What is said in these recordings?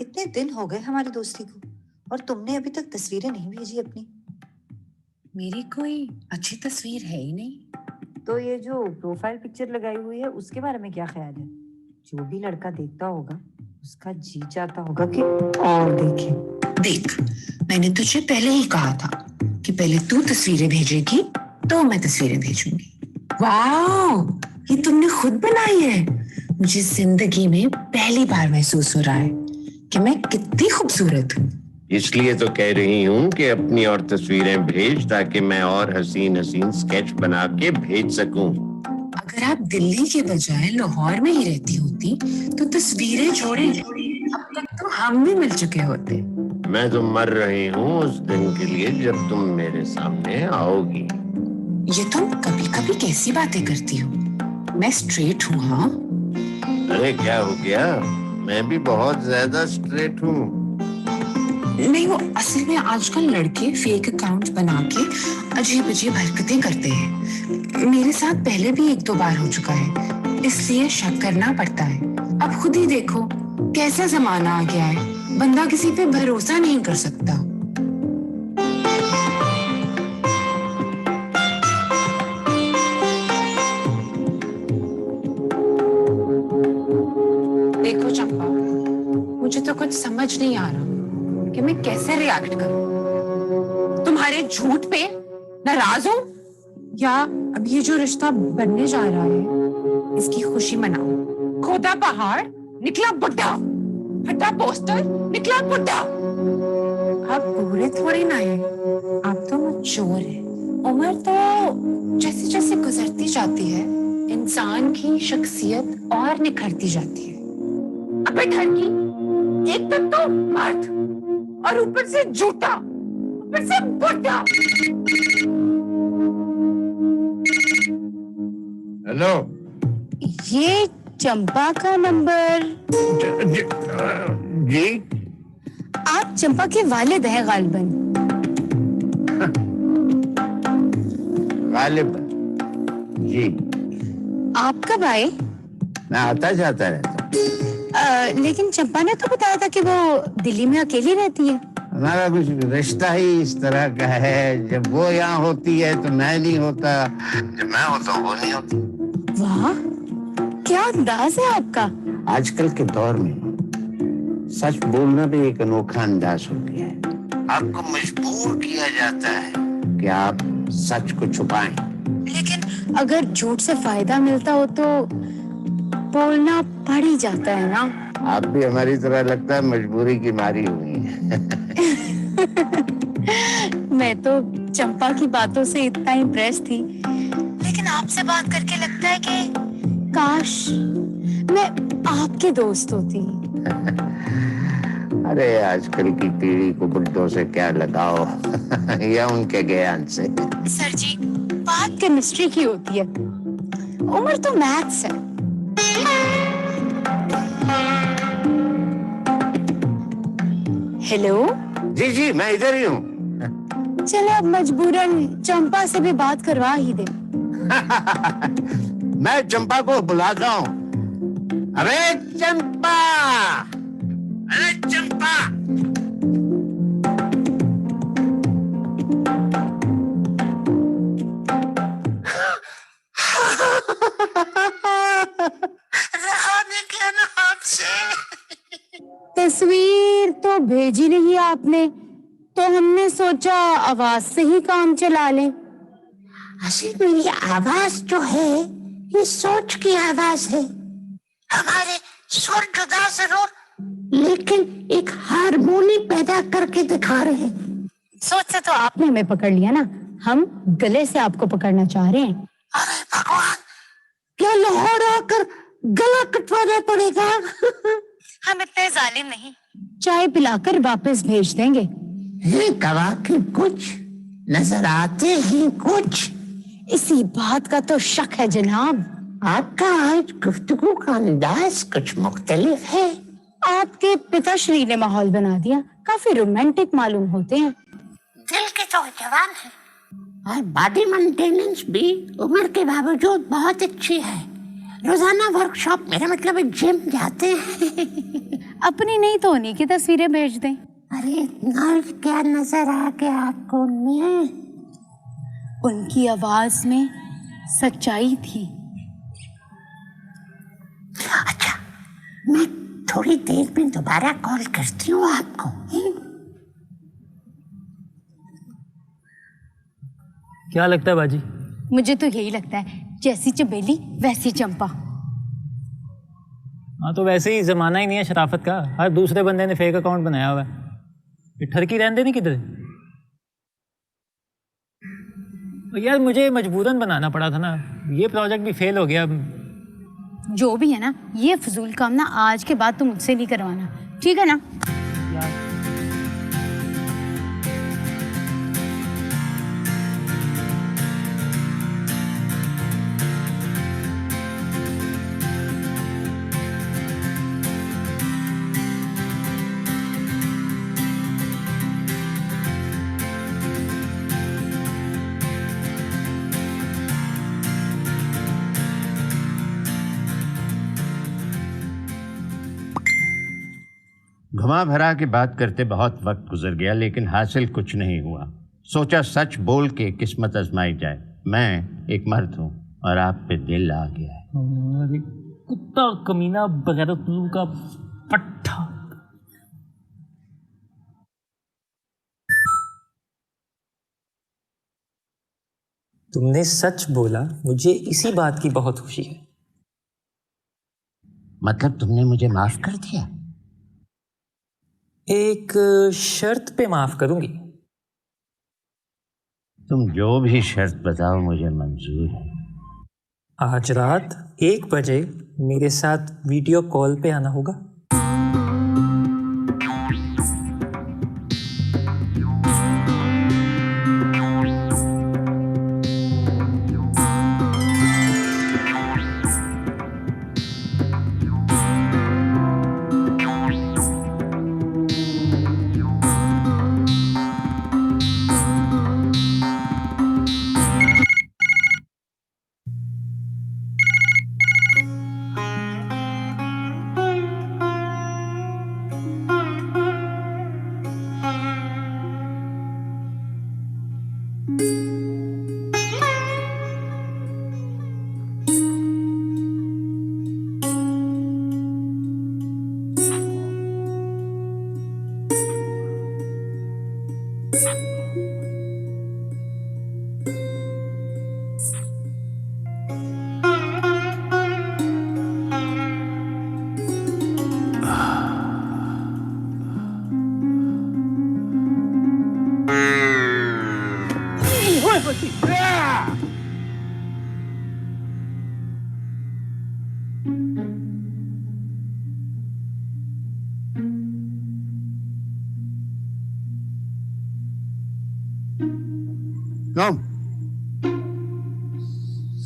اتنے دن ہو گئے ہماری دوستی کو اور تم نے ابھی تک تصویریں نہیں بھیجی اپنی. میری کوئی اچھی تصویر ہے ہی نہیں. تو یہ جو پروفائل پکچر لگائی ہوئی ہے اس کے بارے میں کیا خیال ہے؟ جو بھی لڑکا دیکھتا ہوگا اس کا جی چاہتا ہوگا کہ اور دیکھے. دیکھ، میں نے تجھے پہلے ہی کہا تھا کہ پہلے تو تصویریں بھیجے گی تو میں تصویریں بھیجوں گی. واو، یہ تم نے خود بنائی ہے. مجھے زندگی میں پہلی بار محسوس ہو رہا ہے कि मैं कितनी खूबसूरत हूँ। इसलिए तो कह रही हूँ कि अपनी और तस्वीरें भेज ताकि मैं और हसीन हसीन स्केच बना के भेज सकूं। अगर आप दिल्ली के बजाय लाहौर में ही रहती होती तो तस्वीरें जोड़े अब तक तो हम भी मिल चुके होते। मैं तो मर रही हूँ उस दिन के लिए जब तुम मेरे सामने आओगी। ये तुम कभी कभी कैसी बातें करती हो? मैं स्ट्रेट हूँ। हाँ, अरे क्या हो गया, मैं भी बहुत ज्यादा स्ट्रेट हूँ। नहीं, वो असल में आजकल लड़के फेक अकाउंट बना के अजीब अजीब हरकतें करते हैं। मेरे साथ पहले भी 1-2 बार हो चुका है, इसलिए शक करना पड़ता है। अब खुद ही देखो कैसा जमाना आ गया है, बंदा किसी पे भरोसा नहीं कर सकता। देखो चंपा, मुझे तो कुछ समझ नहीं आ रहा कि मैं कैसे रिएक्ट करूं। तुम्हारे झूठ पे नाराज हूं या अब ये जो रिश्ता बनने जा रहा है इसकी खुशी मनाऊं। खोदा पहाड़ निकला बुड्ढा, फटा पोस्टर निकला बुड्ढा। आप बूढ़े थोड़ी ना है, आप तो मैच्योर है। उम्र तो जैसे जैसे गुजरती जाती है इंसान की शख्सियत और निखरती जाती है। अबे ठरकी, एक तक तो मर्द और ऊपर से झूठा, ऊपर से बुड्ढा। हेलो, ये चंपा का नंबर? जी, आप चंपा के वालिद हैं गालिबन। गालिब जी। आप कब आए? मैं आता जाता रहता हूँ। लेकिन चंपा ने तो बताया था कि वो दिल्ली में अकेली रहती है। हमारा कुछ रिश्ता ही इस तरह का है, जब वो यहाँ होती है तो मैं नहीं होता, जब मैं होता हूँ वो नहीं होती। वाह, क्या अंदाज है आपका। आजकल के दौर में सच बोलना भी एक अनोखा अंदाज हो गया है। आपको मजबूर किया जाता है कि आप सच को छुपाएं। लेकिन अगर झूठ से फायदा मिलता हो तो बोलना पड़ ही जाता है ना। आप भी हमारी तरह लगता है मजबूरी की मारी हुई है। मैं तो चंपा की बातों से इतना इम्प्रेस थी, लेकिन आपसे बात करके लगता है कि काश मैं आपके दोस्त होती। अरे आजकल की पीढ़ी को बुड्ढों से क्या लगाओ या उनके ज्ञान से। सर जी, बात केमिस्ट्री की होती है, उम्र तो मैथ्स है। हेलो जी जी, मैं इधर ही हूँ। चले अब मजबूरन चंपा से भी बात करवा ही दे। मैं चंपा को बुलाता हूँ। अरे चंपा, अरे चंपा। रहा नहीं क्या ना आपसे। तस्वीर तो भेजी नहीं आपने, तो हमने सोचा आवाज से ही काम चला लें। असल मेरी आवाज जो है ये सोच की आवाज है। हमारे सुर जुदा जरूर, लेकिन एक हारमोनी पैदा करके दिखा रहे हैं। सोच से तो आपने हमें पकड़ लिया ना, हम गले से आपको पकड़ना चाह रहे हैं। अरे भगवान, क्या लाहौर आकर गला कटवाना पड़ेगा? हम इतने जालिम नहीं, चाय पिलाकर वापस भेज देंगे। ये गवाह के कुछ नजर आते हैं कुछ। इसी बात का तो शक है जनाब। आपका आज गुफ्तगू का अंदाज कुछ मुख्तलिफ है। आपके पिताश्री ने माहौल बना दिया, काफी रोमांटिक मालूम होते हैं। दिल के तो जवान है और बॉडी मेंटेनेंस भी उम्र के बावजूद बहुत अच्छी है। रोजाना वर्कशॉप, मेरा मतलब जिम जाते हैं। अपनी नहीं तो उन्हीं की तस्वीरें भेज दें। अरे नर्व क्या नजर आ गया आपको उनमें? उनकी आवाज में सच्चाई थी। अच्छा, मैं थोड़ी देर में दोबारा कॉल करती हूँ आपको। क्या लगता है बाजी? मुझे तो यही लगता है, जैसी चमेली वैसी चंपा। ہاں تو ویسے ہی زمانہ ہی نہیں ہے شرافت کا. ہر دوسرے بندے نے فیک اکاؤنٹ بنایا ہوا ہے. یہ ٹھرکی رہنے نہیں کدھر. یار مجھے مجبوراً بنانا پڑا تھا نا, یہ پروجیکٹ بھی فیل ہو گیا. جو بھی ہے نا, یہ فضول کام نا آج کے بعد تم مجھ سے نہیں کروانا, ٹھیک ہے نا؟ گھما بھرا کے بات کرتے بہت وقت گزر گیا لیکن حاصل کچھ نہیں ہوا. سوچا سچ بول کے قسمت آزمائی جائے. میں ایک مرد ہوں اور آپ پہ دل آ گیا ہے. کتا کمینہ بغیرت کا پٹھا. تم نے سچ بولا, مجھے اسی بات کی بہت خوشی ہے. مطلب تم نے مجھے معاف کر دیا؟ ایک شرط پہ معاف کروں گی. تم جو بھی شرط بتاؤ مجھے منظور ہے. آج رات 1 بجے میرے ساتھ ویڈیو کال پہ آنا ہوگا.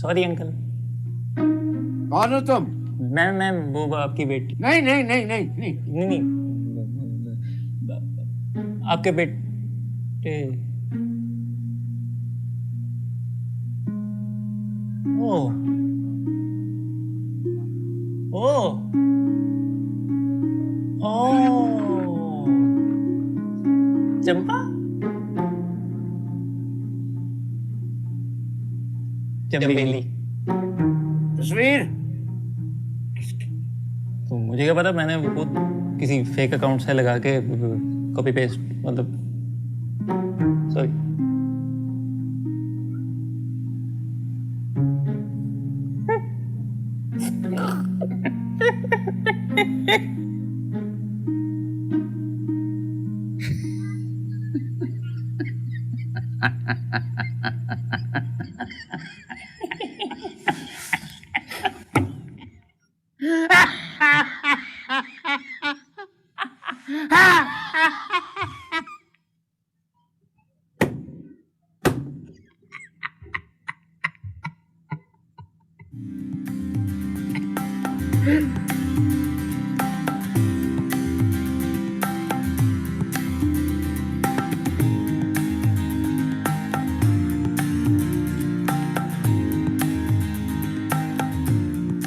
Sorry uncle. کون ہو تم؟ میں وہ آپ کی بیٹی. نہیں نہیں نہیں نہیں نہیں نہیں آپ کے بیٹے. چمپا چمیلی. تصویر تو مجھے کیا پتا, میں نے خود کسی فیک اکاؤنٹ سے لگا کے کاپی پیسٹ, مطلب سوری.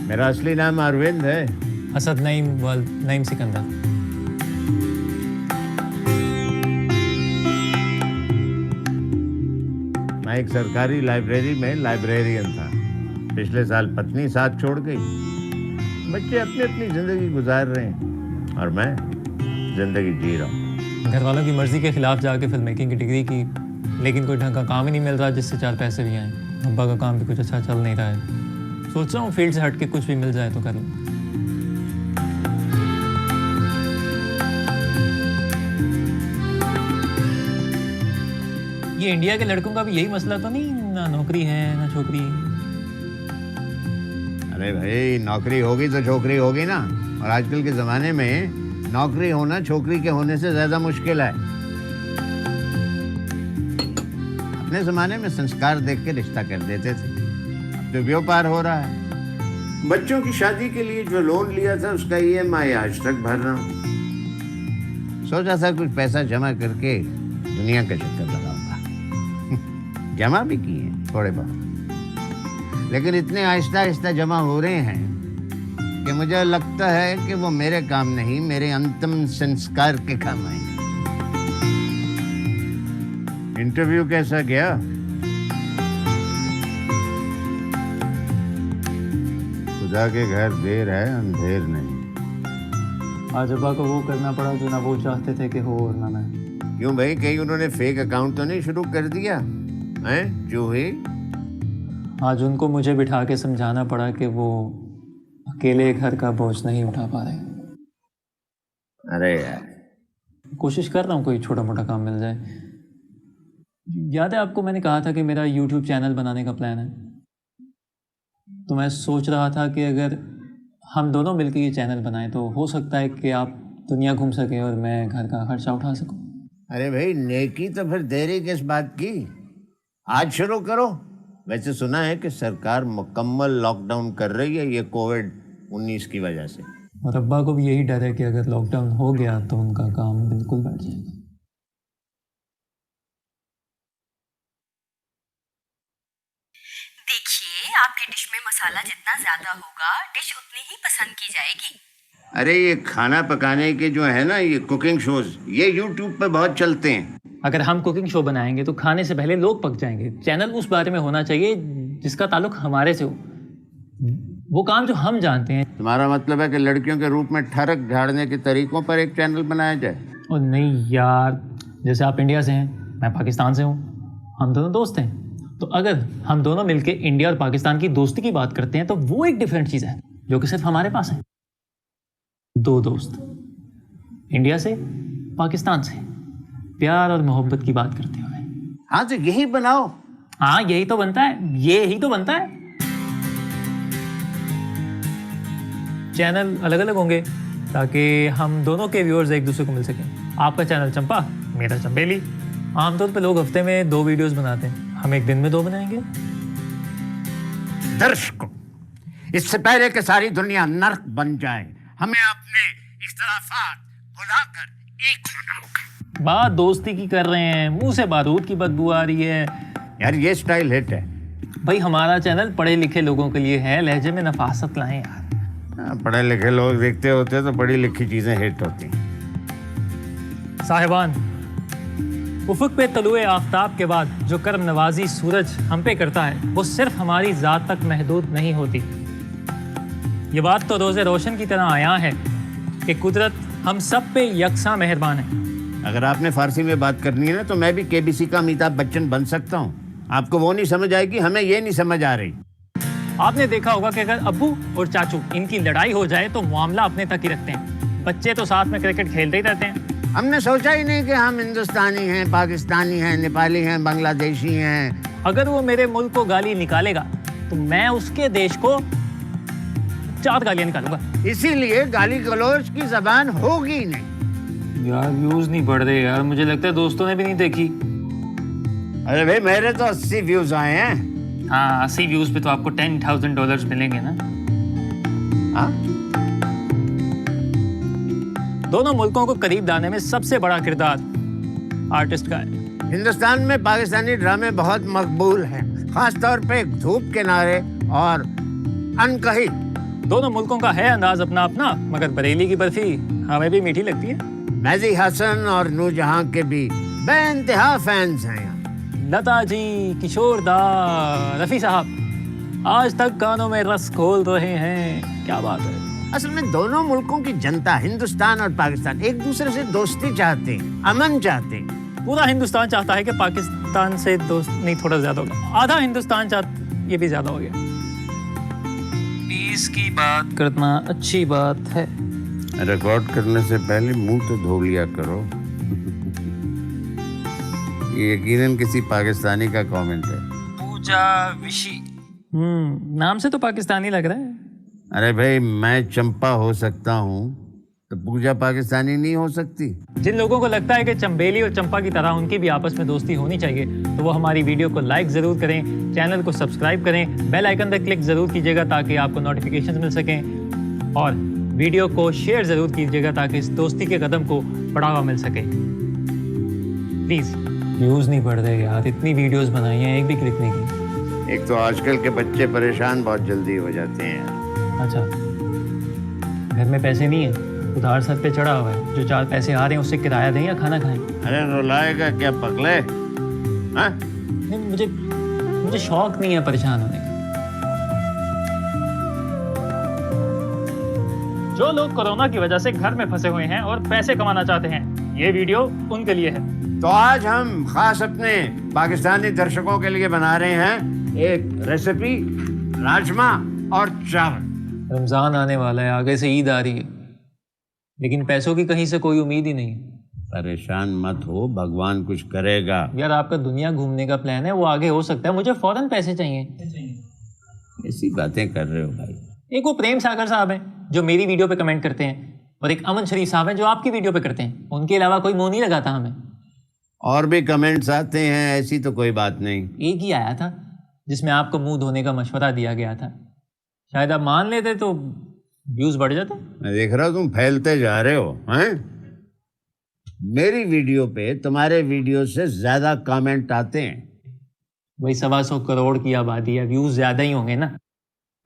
میرا اصلی نام اروند ہے. اسد نعیم سکندر. میں ایک سرکاری لائبریری میں لائبریرین تھا. پچھلے سال پتنی ساتھ چھوڑ گئی. بچے اپنی اپنی زندگی گزار رہے ہیں اور میں زندگی جی رہا ہوں. گھر والوں کی مرضی کے خلاف جا کے فلم میکنگ کی ڈگری کی, لیکن کوئی ڈھنگ کا کام ہی نہیں مل رہا جس سے 4 پیسے بھی آئیں. ابا کا کام بھی کچھ اچھا چل نہیں رہا ہے. سوچ رہا ہوں فیلڈ سے ہٹ کے کچھ بھی مل جائے تو کر لوں. ये इंडिया के लड़कों का भी यही मसला तो नहीं, ना नौकरी है ना छोकरी? अरे भाई, नौकरी होगी तो छोकरी होगी ना, और आजकल के जमाने में नौकरी होना छोकरी के होने से ज्यादा मुश्किल है। अपने जमाने में संस्कार देख के रिश्ता कर देते थे, अब तो व्यापार हो रहा है। बच्चों की शादी के लिए जो लोन लिया था उसका EMI आज तक भर रहा हूँ। सोचा था कुछ पैसा जमा करके दुनिया का चक्कर लगाऊंगा। जमा भी किए थोड़े बहुत, लेकिन इतने आहिस्ता आहिस्ता जमा हो रहे हैं कि मुझे लगता है कि वो मेरे काम नहीं, मेरे अंतिम संस्कार के काम आएंगे। इंटरव्यू कैसा गया? खुदा के घर देर है, अंधेर नहीं। आज अब्बा को वो करना पड़ा जो ना वो चाहते थे कि हो और ना मैं। क्यों भाई, कहीं उन्होंने फेक अकाउंट तो नहीं शुरू कर दिया हैं जूही? आज उनको मुझे बिठा के समझाना पड़ा कि वो अकेले घर का बोझ नहीं उठा पा रहे। अरे यार, कोशिश कर रहा हूँ कोई छोटा मोटा काम मिल जाए। याद है आपको मैंने कहा था कि मेरा YouTube चैनल बनाने का प्लान है, तो मैं सोच रहा था कि अगर हम दोनों मिलकर ये चैनल बनाएं तो हो सकता है कि आप दुनिया घूम सकें और मैं घर का खर्चा उठा सकूं। अरे भाई, नेकी तो फिर देरी किस बात की, आज शुरू करो। वैसे सुना है कि सरकार मुकम्मल लॉकडाउन कर रही है ये कोविड-19 की वजह से। और अब्बा को भी यही डर है कि अगर लॉकडाउन हो गया तो उनका काम बिल्कुल बैठ जाएगा। देखिए, आपकी डिश में मसाला जितना ज्यादा होगा डिश उतनी ही पसंद की जाएगी। अरे ये खाना पकाने के जो है ना, ये कुकिंग शोज, ये YouTube पे बहुत चलते हैं। अगर हम कुकिंग शो बनाएंगे तो खाने से पहले लोग पक जाएंगे। चैनल उस बारे में होना चाहिए जिसका ताल्लुक हमारे से हो, वो काम जो हम जानते हैं। तुम्हारा मतलब है कि लड़कियों के रूप में ठरक झाड़ने के तरीकों पर एक चैनल बनाया जाए? और नहीं यार, जैसे आप इंडिया से हैं, मैं पाकिस्तान से हूँ, हम दोनों दोस्त हैं, तो अगर हम दोनों मिलके इंडिया और पाकिस्तान की दोस्ती की बात करते हैं तो वो एक डिफरेंट चीज़ है जो कि सिर्फ हमारे पास है। दो दोस्त इंडिया से पाकिस्तान से प्यार और मोहब्बत की बात करते हुए। हाँ तो यही बनाओ। हाँ यही तो बनता है, यही तो बनता है। चैनल अलग अलग होंगे ताकि हम दोनों के व्यूअर्स एक दूसरे को मिल सकें। आपका चैनल चंपा, मेरा चंबेली। आमतौर पे लोग हफ्ते में 2 वीडियोस बनाते हैं, हम एक दिन में 2 बनाएंगे। दर्शकों, इससे पहले कि सारी दुनिया नर्क बन जाए, हमें अपने इख्तिलाफात भुलाकर एक होना होगा। बात दोस्ती की कर रहे हैं, मुंह से बारूद की बदबू आ रही है। यार ये स्टाइल हिट है भाई, हमारा चैनल पढ़े लिखे लोगों के लिए है, लहजे में नफासत लाएं यार। पढ़े लिखे लोग देखते होते तो पढ़ी लिखी चीजें हिट होती। साहिबान, उफक पे तलुए आफ्ताब के बाद जो करम नवाजी सूरज हम पे करता है वो सिर्फ हमारी ज़ात तक महदूद नहीं होती। ये बात तो रोज़े रोशन की तरह आया है कि कुदरत हम सब पे यकसा मेहरबान है। अगर आपने फारसी में बात करनी है ना तो मैं भी KBC का अमिताभ बच्चन बन सकता हूँ। आपको वो नहीं समझ आएगी, हमें ये नहीं समझ आ रही। आपने देखा होगा कि अगर अब्बू और चाचू इनकी लड़ाई हो जाए तो मामला अपने तक ही रखते हैं। बच्चे तो साथ में क्रिकेट खेलते ही रहते हैं। हमने सोचा ही नहीं कि हम हिंदुस्तानी हैं, पाकिस्तानी हैं, नेपाली हैं, बांग्लादेशी हैं। अगर वो मेरे मुल्क को गाली निकालेगा तो मैं उसके देश को 4 गालियां निकालूंगा। इसीलिए गाली गलौज की जबान होगी नहीं। यार व्यूज नहीं बढ़ रहे यार, मुझे लगता है दोस्तों ने भी नहीं देखी। अरे भाई, मेरे तो 80 व्यूज आए हैं। हाँ, 80 व्यूज पे तो आपको $10,000 मिलेंगे ना। हाँ? दोनों मुल्कों को करीब लाने में सबसे बड़ा किरदार आर्टिस्ट का है। हिंदुस्तान में पाकिस्तानी ड्रामे बहुत मकबूल हैं, खास तौर पे धूप के नारे और अनकही। दोनों मुल्कों का है अंदाज अपना अपना, मगर बरेली की बर्फी हमें भी मीठी लगती है। मेहदी हसन और नूरजहां के भी बेइंतहा फैंस हैं। लता जी, किशोर दा, रफी साहब आज तक कानों में रस घोल रहे हैं। क्या बात है। असल में दोनों मुल्कों की जनता, हिंदुस्तान और पाकिस्तान, एक दूसरे से दोस्ती चाहते हैं, अमन चाहते हैं। पूरा हिंदुस्तान चाहता है कि पाकिस्तान से दोस्त नहीं, थोड़ा ज्यादा हो गया, आधा हिंदुस्तान चाहता, ये भी ज्यादा हो गया। पीस की बात करना अच्छी बात है। रिकॉर्ड करने से पहले मुंह तो धो लिया करो। ये यकीनन किसी पाकिस्तानी का कमेंट है। पूजा विशी। नाम से तो पाकिस्तानी लग रहा है। अरे भाई, मैं चंपा हो सकता हूँ तो पूजा पाकिस्तानी नहीं हो सकती? जिन लोगों को लगता है कि चंबेली और चंपा की तरह उनकी भी आपस में दोस्ती होनी चाहिए, तो वो हमारी वीडियो को लाइक ज़रूर करें, चैनल को सब्सक्राइब करें, बेल आइकन पर क्लिक ज़रूर कीजिएगा ताकि आपको नोटिफिकेशन मिल सकें, और वीडियो को शेयर ज़रूर कीजिएगा ताकि इस दोस्ती के कदम को बढ़ावा मिल सके। प्लीज़। व्यूज़ नहीं बढ़ रहे यार, इतनी वीडियोस बनाई हैं, एक भी क्लिक नहीं की। एक तो आजकल के बच्चे परेशान बहुत जल्दी हो जाते हैं यार। अच्छा, घर में पैसे नहीं है, उधार सर पे चढ़ा हुआ है, जो 4 पैसे आ रहे हैं उससे किराया दें या खाना खाएं? अरे रुलाएगा क्या पगले? हाँ? नहीं, मुझे शौक नहीं है परेशान होने का। जो लोग कोरोना की वजह से घर में फंसे हुए हैं और पैसे कमाना चाहते हैं, ये वीडियो उनके लिए है। तो आज हम खास अपने पाकिस्तानी दर्शकों के लिए बना रहे हैं एक रेसिपी, राजमा और चावल। रमजान आने वाला है, आगे से ईद आ रही है, लेकिन पैसों की कहीं से कोई उम्मीद ही नहीं। परेशान मत हो, भगवान कुछ करेगा। यार आपका दुनिया घूमने का प्लान है, वो आगे हो सकता है, मुझे फौरन पैसे चाहिए। ऐसी बातें कर रहे हो भाई? एक वो प्रेम सागर साहब हैं जो मेरी वीडियो पे कमेंट करते हैं, और एक अमन शरीफ साहब हैं जो आपकी वीडियो पे करते हैं। उनके अलावा कोई मुंह नहीं लगाता हमें। और भी कमेंट्स आते हैं, ऐसी तो कोई बात नहीं। एक ही आया था जिसमें आपको मुंह धोने का मशवरा दिया गया था, शायद आप मान लेते तो व्यूज बढ़ जाते। मैं देख रहा हूँ तुम फैलते जा रहे हो हैं? मेरी वीडियो पे तुम्हारे वीडियो से ज्यादा कमेंट आते हैं। वही 125 करोड़ की आबादी है, व्यूज ज्यादा ही होंगे ना।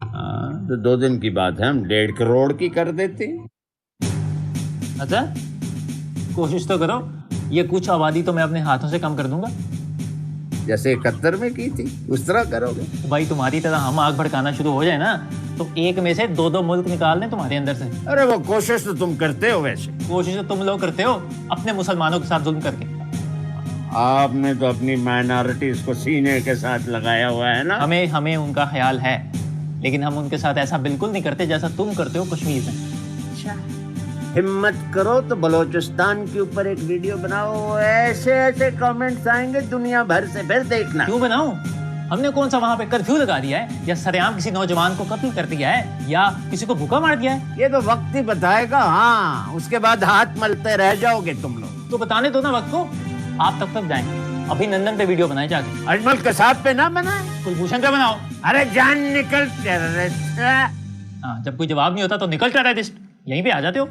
हाँ, तो 2 दिन की बात है, हम 1.5 करोड़ की कर देते। अच्छा, कोशिश तो करो, ये कुछ आबादी तो मैं अपने हाथों से कम कर दूंगा। जैसे 71 में की थी उस तरह करोगे? तो भाई तुम्हारी तरह हम आग भड़काना शुरू हो जाए ना, तो एक में से 2-2 मुल्क निकाल दें तुम्हारे अंदर से। अरे वो कोशिश तो तुम करते हो। वैसे कोशिश तो तुम लोग करते हो अपने मुसलमानों के साथ जुल्म करके। आपने तो अपनी माइनॉरिटीज को सीने के साथ लगाया हुआ है ना। हमें उनका ख्याल है, लेकिन हम उनके साथ ऐसा बिल्कुल नहीं करते जैसा तुम करते हो कश्मीर में। हिम्मत करो तो बलोचिस्तान के ऊपर एक वीडियो बनाओ, ऐसे ऐसे कमेंट्स आएंगे दुनिया भर से, फिर देखना। क्यों बनाऊं? हमने कौन सा वहां पे कर्फ्यू लगा दिया है, या सरेआम किसी नौजवान को कत्ल कर दिया है, या किसी को भूखा मार दिया है? ये तो वक्त ही बताएगा। हाँ, उसके बाद हाथ मलते रह जाओगे तुम लोग। तो बताने दो ना वक्त को, आप तब तक जाएं। अभिनंदन पे वीडियो बनाए जाके। अजमल कसाब पे ना बनाए, कुलभूषण पे बनाओ। अरे जान निकल टेररिस्ट। हाँ, जब कोई जवाब नहीं होता तो निकल टेररिस्ट, यहीं पे आ जाते हो।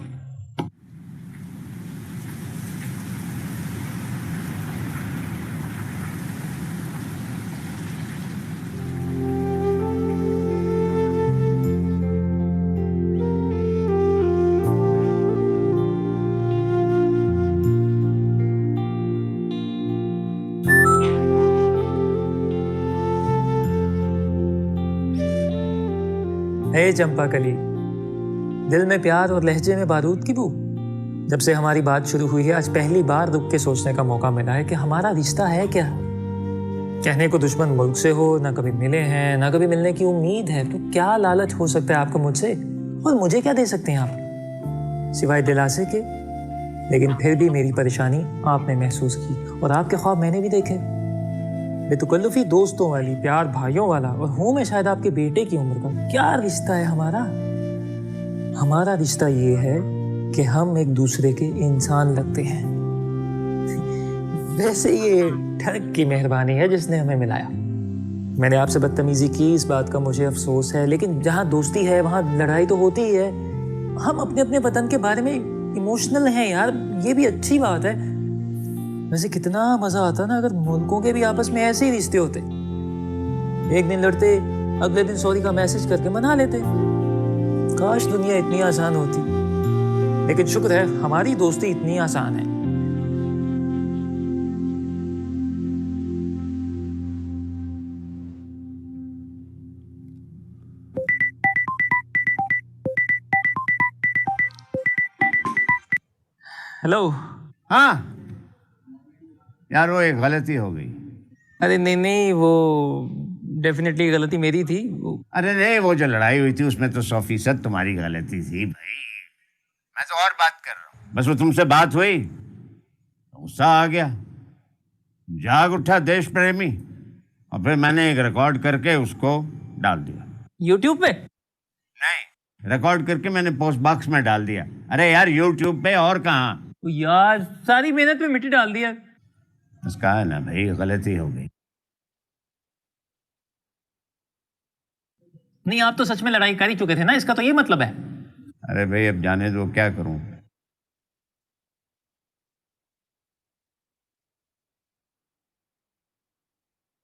हे चंपा कली, दिल में प्यार और लहजे में बारूद की बू। जब से हमारी बात शुरू हुई है, आज पहली बार रुक के सोचने का मौका मिला है कि हमारा रिश्ता है क्या। कहने को दुश्मन मुल्क से हो, ना कभी मिले हैं, ना कभी मिलने की उम्मीद है, तो क्या लालच हो सकता है आपको मुझसे, और मुझे क्या दे सकते हैं आप सिवाय दिलासे के। लेकिन फिर भी मेरी परेशानी आपने महसूस की, और आपके ख्वाब मैंने भी देखे। बेतकल्लुफी दोस्तों वाली, प्यार भाइयों वाला, और हूं मैं शायद आपके बेटे की उम्र का। क्या रिश्ता है हमारा? हमारा रिश्ता ये है कि हम एक दूसरे के इंसान लगते हैं। वैसे ये ठग की मेहरबानी है जिसने हमें मिलाया। मैंने आपसे बदतमीजी की, इस बात का मुझे अफसोस है, लेकिन जहाँ दोस्ती है वहाँ लड़ाई तो होती ही है। हम अपने अपने वतन के बारे में इमोशनल हैं यार, ये भी अच्छी बात है। वैसे कितना मजा आता ना अगर मुल्कों के भी आपस में ऐसे ही रिश्ते होते। एक दिन लड़ते, अगले दिन सॉरी का मैसेज करके मना लेते। काश दुनिया इतनी आसान होती, लेकिन शुक्र है हमारी दोस्ती इतनी आसान है। हेलो। हाँ यार, वो एक गलती हो गई। अरे नहीं, वो डेफिनेटली गलती मेरी थी। अरे नहीं, वो जो लड़ाई हुई थी उसमें तो 100% तुम्हारी गलती थी भाई। मैं तो और बात कर रहा हूँ। बस वो तुमसे बात हुई, गुस्सा आ गया, जाग उठा देश प्रेमी। और फिर मैंने एक रिकॉर्ड करके उसको डाल दिया। यूट्यूब पे? नहीं, रिकॉर्ड करके मैंने पोस्ट बॉक्स में डाल दिया। अरे यार यूट्यूब पे और कहाँ। तो यार सारी मेहनत में मिट्टी डाल दिया। उसका है ना भाई, गलती हो गई। नहीं, आप तो सच में लड़ाई कर ही चुके थे ना, इसका तो ये मतलब है। अरे भाई अब जाने दो, क्या करूं।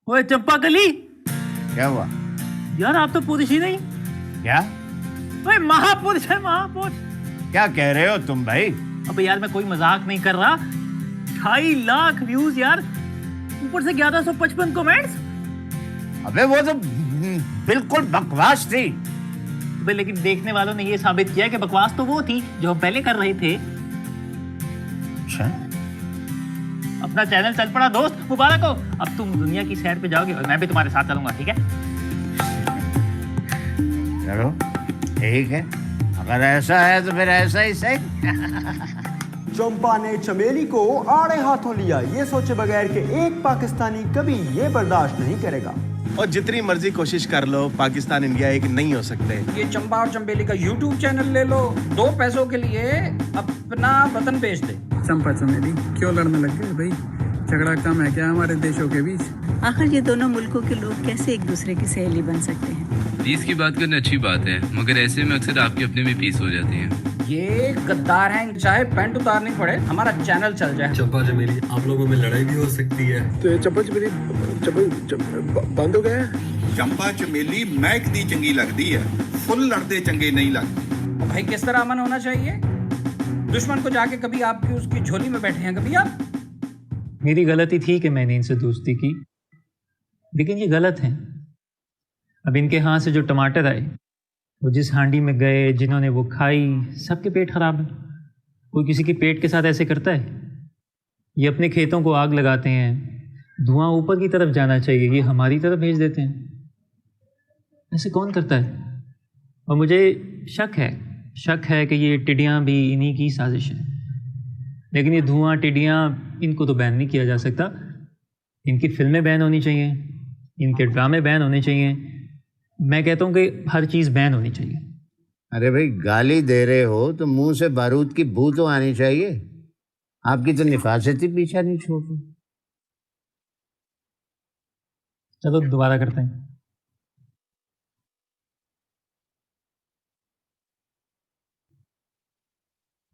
ओए चंपा कली, क्या हुआ? यार आप तो पुरुष ही नहीं। क्या ओए महापुरुष है, महापुरुष। क्या कह रहे हो तुम भाई? अबे यार मैं कोई मजाक नहीं कर रहा। 2.5 लाख व्यूज यार, ऊपर से 1155 कमेंट्स। अबे वो तो बिल्कुल बकवास थी। अबे लेकिन देखने वालों ने ये साबित किया कि बकवास तो वो थी जो हम पहले कर रहे थे। अच्छा, अपना चैनल चल पड़ा दोस्त, मुबारक हो। अब तुम दुनिया की सैर पे जाओगे और मैं भी तुम्हारे साथ चलूंगा, ठीक है? चलो ठीक है, अगर ऐसा है तो फिर ऐसा ही सही। चंपा ने चमेली को आड़े हाथों लिया, ये सोचे बगैर कि एक पाकिस्तानी कभी ये बर्दाश्त नहीं करेगा। और जितनी मर्जी कोशिश कर लो, पाकिस्तान इंडिया एक नहीं हो सकते। ये चंपा और चंबेली का YouTube चैनल ले लो, 2 पैसों के लिए अपना वतन बेच दे। चंपा चमेली क्यों लड़ने लग गए भाई? झगड़ा कम है क्या हमारे देशों के बीच? आखिर ये दोनों मुल्कों के लोग कैसे एक दूसरे की सहेली बन सकते हैं? पीस की बात करना अच्छी बात है, मगर ऐसे में अक्सर आपकी अपनी भी पीस हो जाती है। ये गद्दार हैं, चाहे पैंट उतारनी पड़े हमारा चैनल चल जाए। चंपा चमेली आप लोगों में लड़ाई भी हो सकती है। तो ये चंपा चमेली बंद हो गया है? चंपा चमेली महकदी चंगी लगती है, फुल लड़ते चंगे नहीं लगते। भाई किस तरह अमन होना चाहिए? दुश्मन को जाके कभी आपकी उसकी झोली में बैठे हैं कभी आप? मेरी गलती थी कि मैंने इनसे दोस्ती की, लेकिन ये गलत है। अब इनके हाथ से जो टमाटर आए, वो जिस हांडी में गए, जिन्होंने वो खाई, सबके पेट खराब है। कोई किसी के पेट के साथ ऐसे करता है? ये अपने खेतों को आग लगाते हैं, धुआं ऊपर की तरफ जाना चाहिए, ये हमारी तरफ भेज देते हैं। ऐसे कौन करता है? और मुझे शक है कि ये टिड्डियाँ भी इन्हीं की साजिश है। लेकिन ये धुआं, टिड्डियाँ, इनको तो बैन नहीं किया जा सकता। इनकी फिल्में बैन होनी चाहिए, इनके ड्रामे बैन होने चाहिए। मैं कहता हूँ कि हर चीज़ बैन होनी चाहिए। अरे भाई गाली दे रहे हो तो मुंह से बारूद की बू तो आनी चाहिए। आपकी तो निफासत ही पीछा नहीं छोड़ रही। चलो दोबारा करते हैं।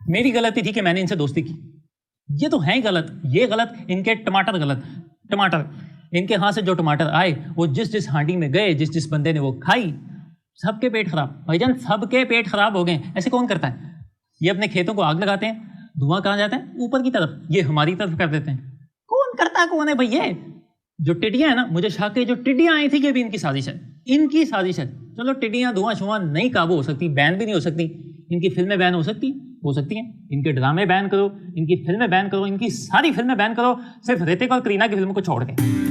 मेरी गलती थी कि मैंने इनसे दोस्ती की। ये तो हैं गलत, ये गलत, इनके टमाटर गलत। टमाटर, इनके हाथ से जो टमाटर आए, वो जिस हांडी में गए, जिस बंदे ने वो खाई, सबके पेट खराब। भाईजान सबके पेट खराब हो गए। ऐसे कौन करता है? ये अपने खेतों को आग लगाते हैं, धुआं कहाँ जाता है? ऊपर की तरफ। ये हमारी तरफ कर देते हैं। कौन करता कौन है भाई? ये जो टिड्डियां है ना, मुझे शक है जो टिड्डियां आई थी ये भी इनकी साजिश है। इनकी साजिश है। चलो टिड्डियां धुआं छुआं नहीं काबू हो सकती, बैन भी नहीं हो सकती। इनकी फिल्में बैन हो सकती हैं, इनके ड्रामे बैन करो, इनकी फिल्में बैन करो, इनकी सारी फिल्में बैन करो, सिर्फ ऋतिक और करीना की फिल्म को छोड़ के।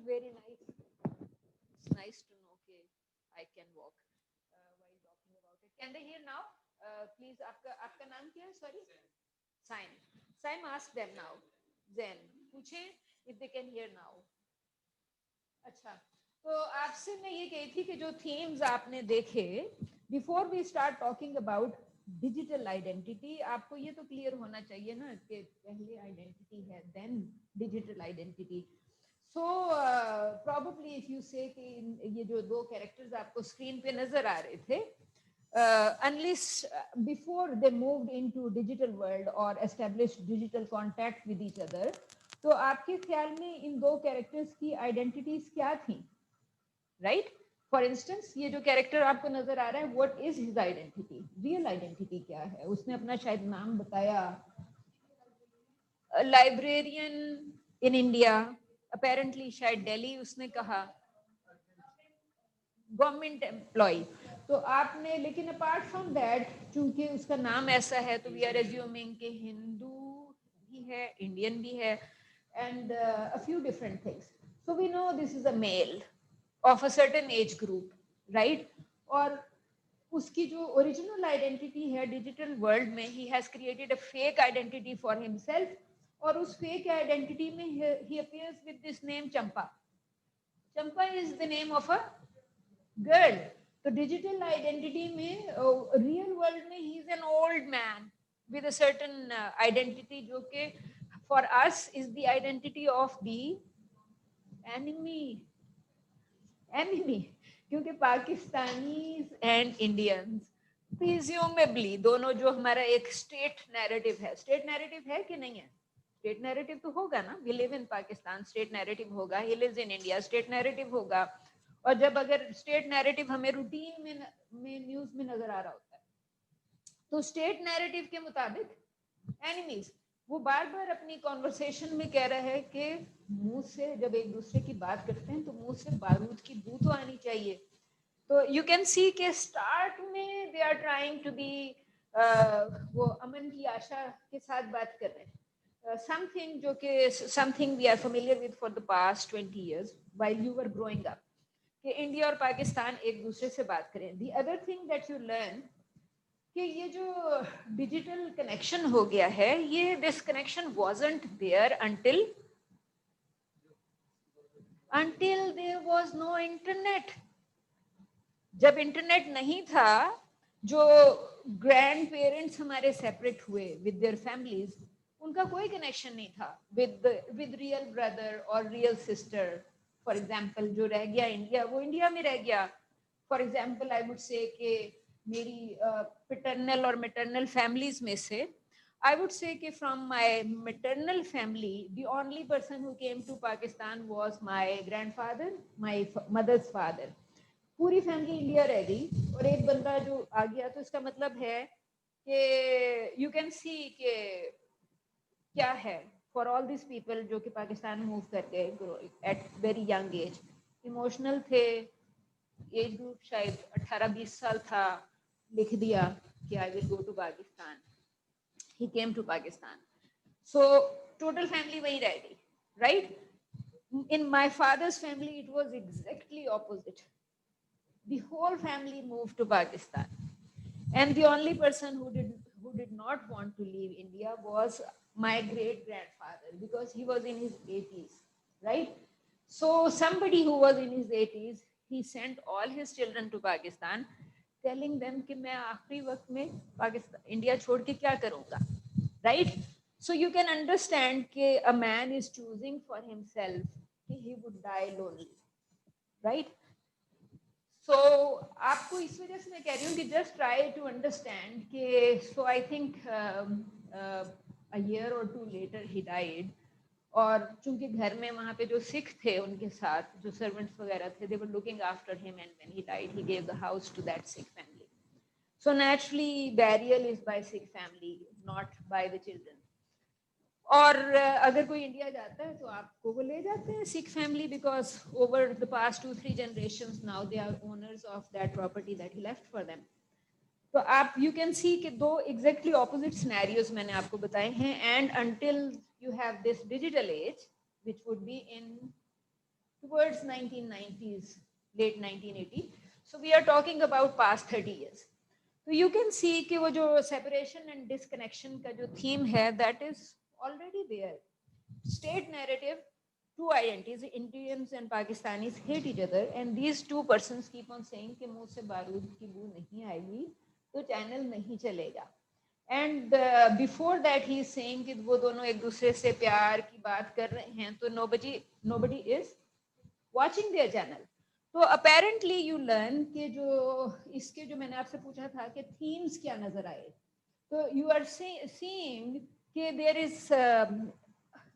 very nice. It's nice to know that I can walk while talking about it. Can they hear now? Please, आपका नाम क्या है? Sorry. Saim. Saim, ask them now. Then पूछें if they can hear now. अच्छा, तो आपसे मैं ये कही थी कि जो themes आपने देखे, before we start talking about digital identity, आपको ये तो clear होना चाहिए ना कि पहले identity है, then digital identity. So probably if you say कि ये जो दो characters आपको screen पे नजर आ रहे थे, unless before they moved into digital world or established digital contact with each other, तो आपके ख्याल में इन दो characters की identities क्या थी, right? For instance, ये जो character आपको नजर आ रहा है, what is his identity? Real identity क्या है? उसने अपना शायद नाम बताया, librarian in India, apparently शायद दिल्ली उसने कहा, गवर्नमेंट एम्प्लॉय. तो आपने, लेकिन अपार्ट फ्रॉम दैट, चूंकि उसका नाम ऐसा है तो वी आर एज्यूमिंग कि हिंदू भी है, इंडियन भी है, and a few different things. So we know this is a male of a certain age group, right? और उसकी जो ओरिजिनल आइडेंटिटी है डिजिटल वर्ल्ड में, he has created a fake identity for himself, और उस fake identity में he appears with this name Champa. Champa is the name of a girl. तो digital identity में, रियल वर्ल्ड में he is an old man with a certain identity, जो कि for us is the identity of the enemy. क्योंकि Pakistanis and Indians presumably दोनों, जो हमारा एक स्टेट नैरेटिव है, स्टेट नैरेटिव है कि नहीं है? स्टेट नैरेटिव तो होगा ना. We live in Pakistan, state narrative होगा. He lives in India, state narrative होगा. और जब अगर स्टेट नैरेटिव हमें रूटीन में न्यूज में नजर आ रहा होता है, तो स्टेट नैरेटिव के मुताबिक एनिमीज, वो बार बार अपनी कॉन्वर्सेशन में कह रहा है कि मुंह से जब एक दूसरे की बात करते हैं तो मुंह से बारूद की बू तो आनी चाहिए. तो यू कैन सी के स्टार्ट में they are trying to be, वो अमन की आशा के साथ बात कर रहे हैं. समथिंग जो कि something we are familiar with for the past 20 years while you were growing up, कि इंडिया और पाकिस्तान एक दूसरे से बात करें. The other thing that you learn कि ये जो डिजिटल कनेक्शन हो गया है, ये this connection wasn't there until there was no internet. जब इंटरनेट नहीं था, जो ग्रैंड पेरेंट्स हमारे सेपरेट हुए विद देयर फैमिलीज, उनका कोई कनेक्शन नहीं था विद रियल ब्रदर और रियल सिस्टर. फॉर एग्जाम्पल, जो रह गया इंडिया, वो इंडिया में रह गया. For example, I would say कि मेरी पैटर्नल और मैटरनल फैमिलीज में से, आई वुड से कि from my maternal family, the only person who came to Pakistan was my grandfather, my mother's father. पूरी फैमिली इंडिया रह गई और एक बंदा जो आ गया. तो इसका मतलब है कि यू कैन सी कि क्या है फॉर ऑल दिस पीपल जो कि पाकिस्तान मूव कर गए at very young age. Emotional थे, एज ग्रुप शायद 18-20 साल था, लिख दिया कि I will go to Pakistan. He came to Pakistan. So total family वही रह गई, right? In my father's family it was exactly opposite. The whole family moved to Pakistan, and the only person who did not want to leave India was my great grandfather, because he was in his 80s, right? So somebody who was in his 80s, he sent all his children to Pakistan, telling them कि मैं आखिरी वक्त में Pakistan India छोड़ के क्या करूँगा, right? So you can understand कि a man is choosing for himself कि he would die lonely, right? So आपको इस वजह से मैं कह रही हूँ कि just try to understand कि so I think a year or two later he died. और चूंकि घर में वहाँ पे जो सिख थे उनके साथ जो servants वगैरह थे, they were looking after him, and when he died he gave the house to that Sikh family. So naturally burial is by Sikh family, not by the children. और अगर कोई इंडिया जाता है तो आपको वो ले जाते हैं Sikh family, because over the past 2-3 generations now they are owners of that property that he left for them. तो आप यू कैन सी कि दो एग्जैक्टली ऑपोजिट सिनेरियोज मैंने आपको बताए हैं. And until you have this digital age, which would be in towards 1990s, late 1980. So we are talking about past 30 years. So you can see कि वो जो separation and disconnection का जो theme है, that is already there. State narrative, two identities, Indians and Pakistanis hate each other, and these two persons keep on saying कि मुंह से बारूद की बू नहीं आएगी तो चैनल नहीं चलेगा. And before that he is saying कि वो दोनों एक दूसरे से प्यार की बात कर रहे हैं, तो nobody is watching their channel. तो apparently you learn कि जो इसके जो मैंने आपसे पूछा था कि themes क्या नजर आए, तो you are seeing कि there is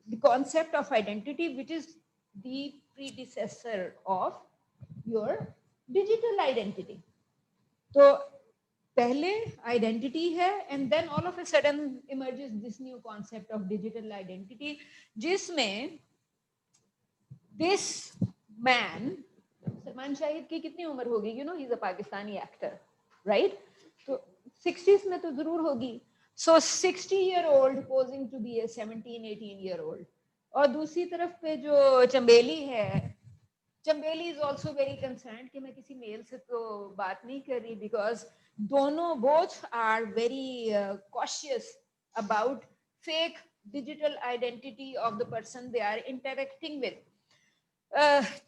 the concept of identity, which is the predecessor of your digital identity. तो पहले identity है, and then all of a sudden emerges this new concept of digital identity, जिसमें this man, Salman Shahid की कितनी उम्र होगी? You know, he's a Pakistani actor, right? तो 60s में तो जरूर होगी. So 60-year-old posing to be a 17-18-year-old. और दूसरी तरफ पे जो चंबेली है, चंबेली is also very concerned कि मैं किसी मेल से तो बात नहीं कर रही, because दोनों both are very cautious about fake digital identity of the person they are interacting with.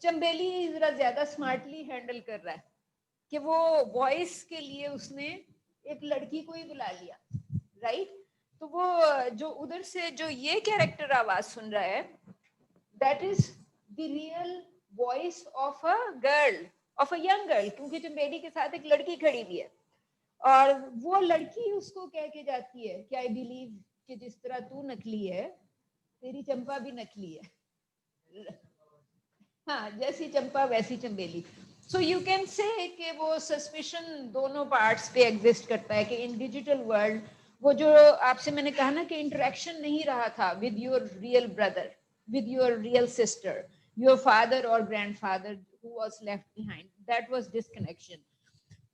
चंबेली जरा ज्यादा स्मार्टली हैंडल कर रहा है कि वो वॉइस के लिए उसने एक लड़की को ही बुला लिया, राइट? तो वो जो उधर से जो ये कैरेक्टर आवाज सुन रहा है, that is the real voice of a girl, of a young girl, क्योंकि चंबेली के साथ एक लड़की खड़ी हुई है और वो लड़की उसको कह के जाती है कि आई बिलीव कि जिस तरह तू नकली है तेरी चंपा भी नकली है. हाँ, जैसी चंपा वैसी चंबेली. सो यू कैन से कि वो सस्पिशन दोनों पार्ट्स पे एग्जिस्ट करता है कि इन डिजिटल वर्ल्ड वो जो आपसे मैंने कहा ना कि इंटरेक्शन नहीं रहा था with your real brother, with your real sister, your father और grandfather who was left behind, that was disconnection.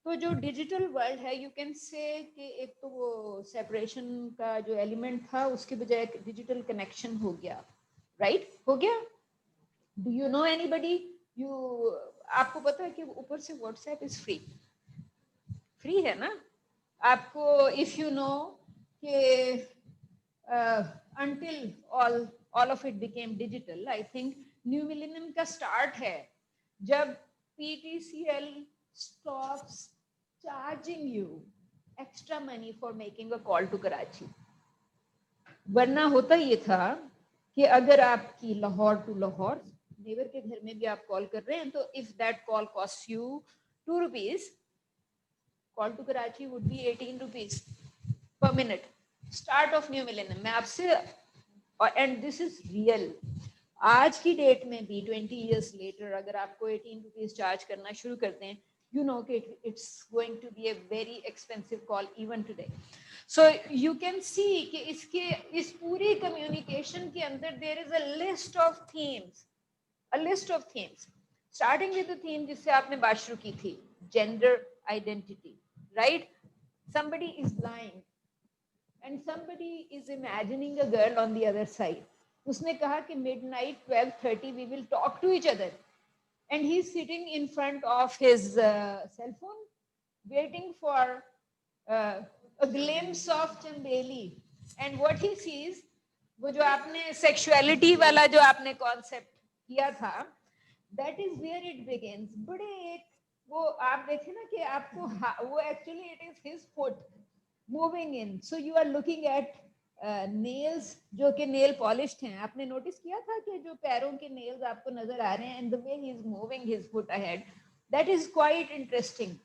तो जो डिजिटल वर्ल्ड है, यू कैन से कि एक तो वो सेपरेशन का जो एलिमेंट था उसके बजाय डिजिटल कनेक्शन हो गया, राइट? हो गया. Do you know anybody? आपको पता है कि ऊपर से WhatsApp is free है ना? आपको if you know कि until all of it became digital, I think New Millennium का start है जब PTCL stops charging you extra money for making a call to Karachi. वरना होता ये था कि अगर आपकी लाहौर टू लाहौर नेबर के घर में भी आप कॉल कर रहे हैं, तो if that call cost you 2 rupees, call to Karachi would be 18 rupees per minute. Start of new millennium में आपसे, एंड दिस इज रियल, आज की डेट में भी 20 years later अगर आपको 18 rupees चार्ज करना शुरू करते हैं, you know it's going to be a very expensive call even today. So you can see कि इसके इस पूरी communication के अंदर there is a list of themes, starting with the theme जिससे आपने बात शुरू की थी, gender identity, right? Somebody is lying and somebody is imagining a girl on the other side. उसने कहा कि midnight 12:30 we will talk to each other, and he's sitting in front of his cell phone waiting for a glimpse of Chambeli, and what he sees, वो जो आपने sexuality वाला जो आपने concept किया था, that is where it begins. बड़े एक वो आप देखें ना कि आपको वो actually it is his foot moving in, so you are looking at nails जो कि nail polished हैं. आपने notice किया था कि जो पैरों के nails आपको नजर आ रहे हैं, and the way he is moving his foot ahead, that is quite interesting.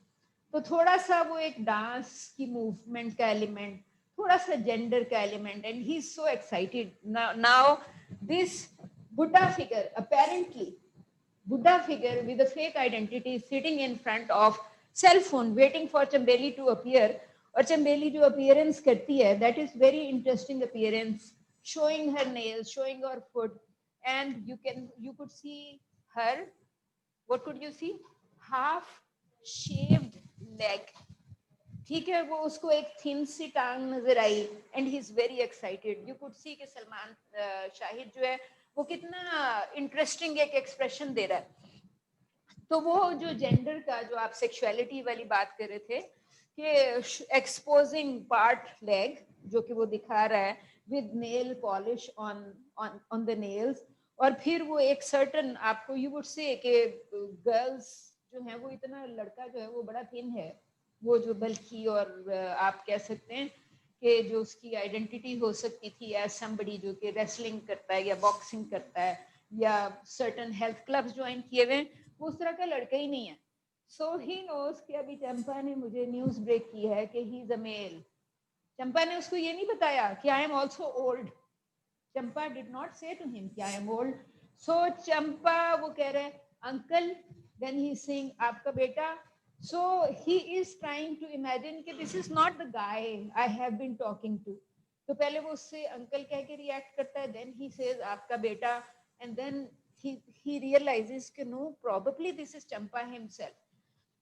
तो थोड़ा सा वो एक डांस की मूवमेंट का एलिमेंट, थोड़ा सा जेंडर का element, and he is so excited. Now this Buddha figure, apparently Buddha figure with a fake identity sitting in front of cell phone waiting for Chambeli to appear, और चंबेली जो appearance करती है, that is very interesting appearance, showing her nails, showing her foot, and you could see her, what could you see? Half shaved leg. ठीक है, वो उसको एक thin सी टांग नजर आई, and he is very excited. You could see कि सलमान शाहिद जो है वो कितना इंटरेस्टिंग एक एक्सप्रेशन दे रहा है। तो वो जो जेंडर का जो आप सेक्सुअलिटी वाली बात कर रहे थे कि एक्सपोजिंग पार्ट लेग जो कि वो दिखा रहा है with nail polish on the nails, और फिर वो एक सर्टन आपको यू वुड से कि गर्ल्स जो है वो इतना, लड़का जो है वो बड़ा थिन है, वो जो बल्कि और आप कह सकते हैं कि जो उसकी आइडेंटिटी हो सकती थी एज समबडी जो कि रेसलिंग करता है या बॉक्सिंग करता है या सर्टन हेल्थ क्लब्स ज्वाइन किए हुए, वो उस तरह का लड़का ही नहीं है। सो ही नोज कि अभी चंपा ने मुझे न्यूज ब्रेक की है कि ही इज अ मेल। चंपा ने उसको ये नहीं बताया कि I am also old. Champa did not से टू हिम कि आई एम ओल्ड। सो चंपा वो कह रहे अंकल, देन ही सिंग आपका बेटा। So he is trying to imagine कि this is not the guy I have been talking to. तो पहले वो उससे अंकल कह के रिएक्ट करता है, then he says आपका बेटा, and then he realizes कि no, probably this is Champa himself.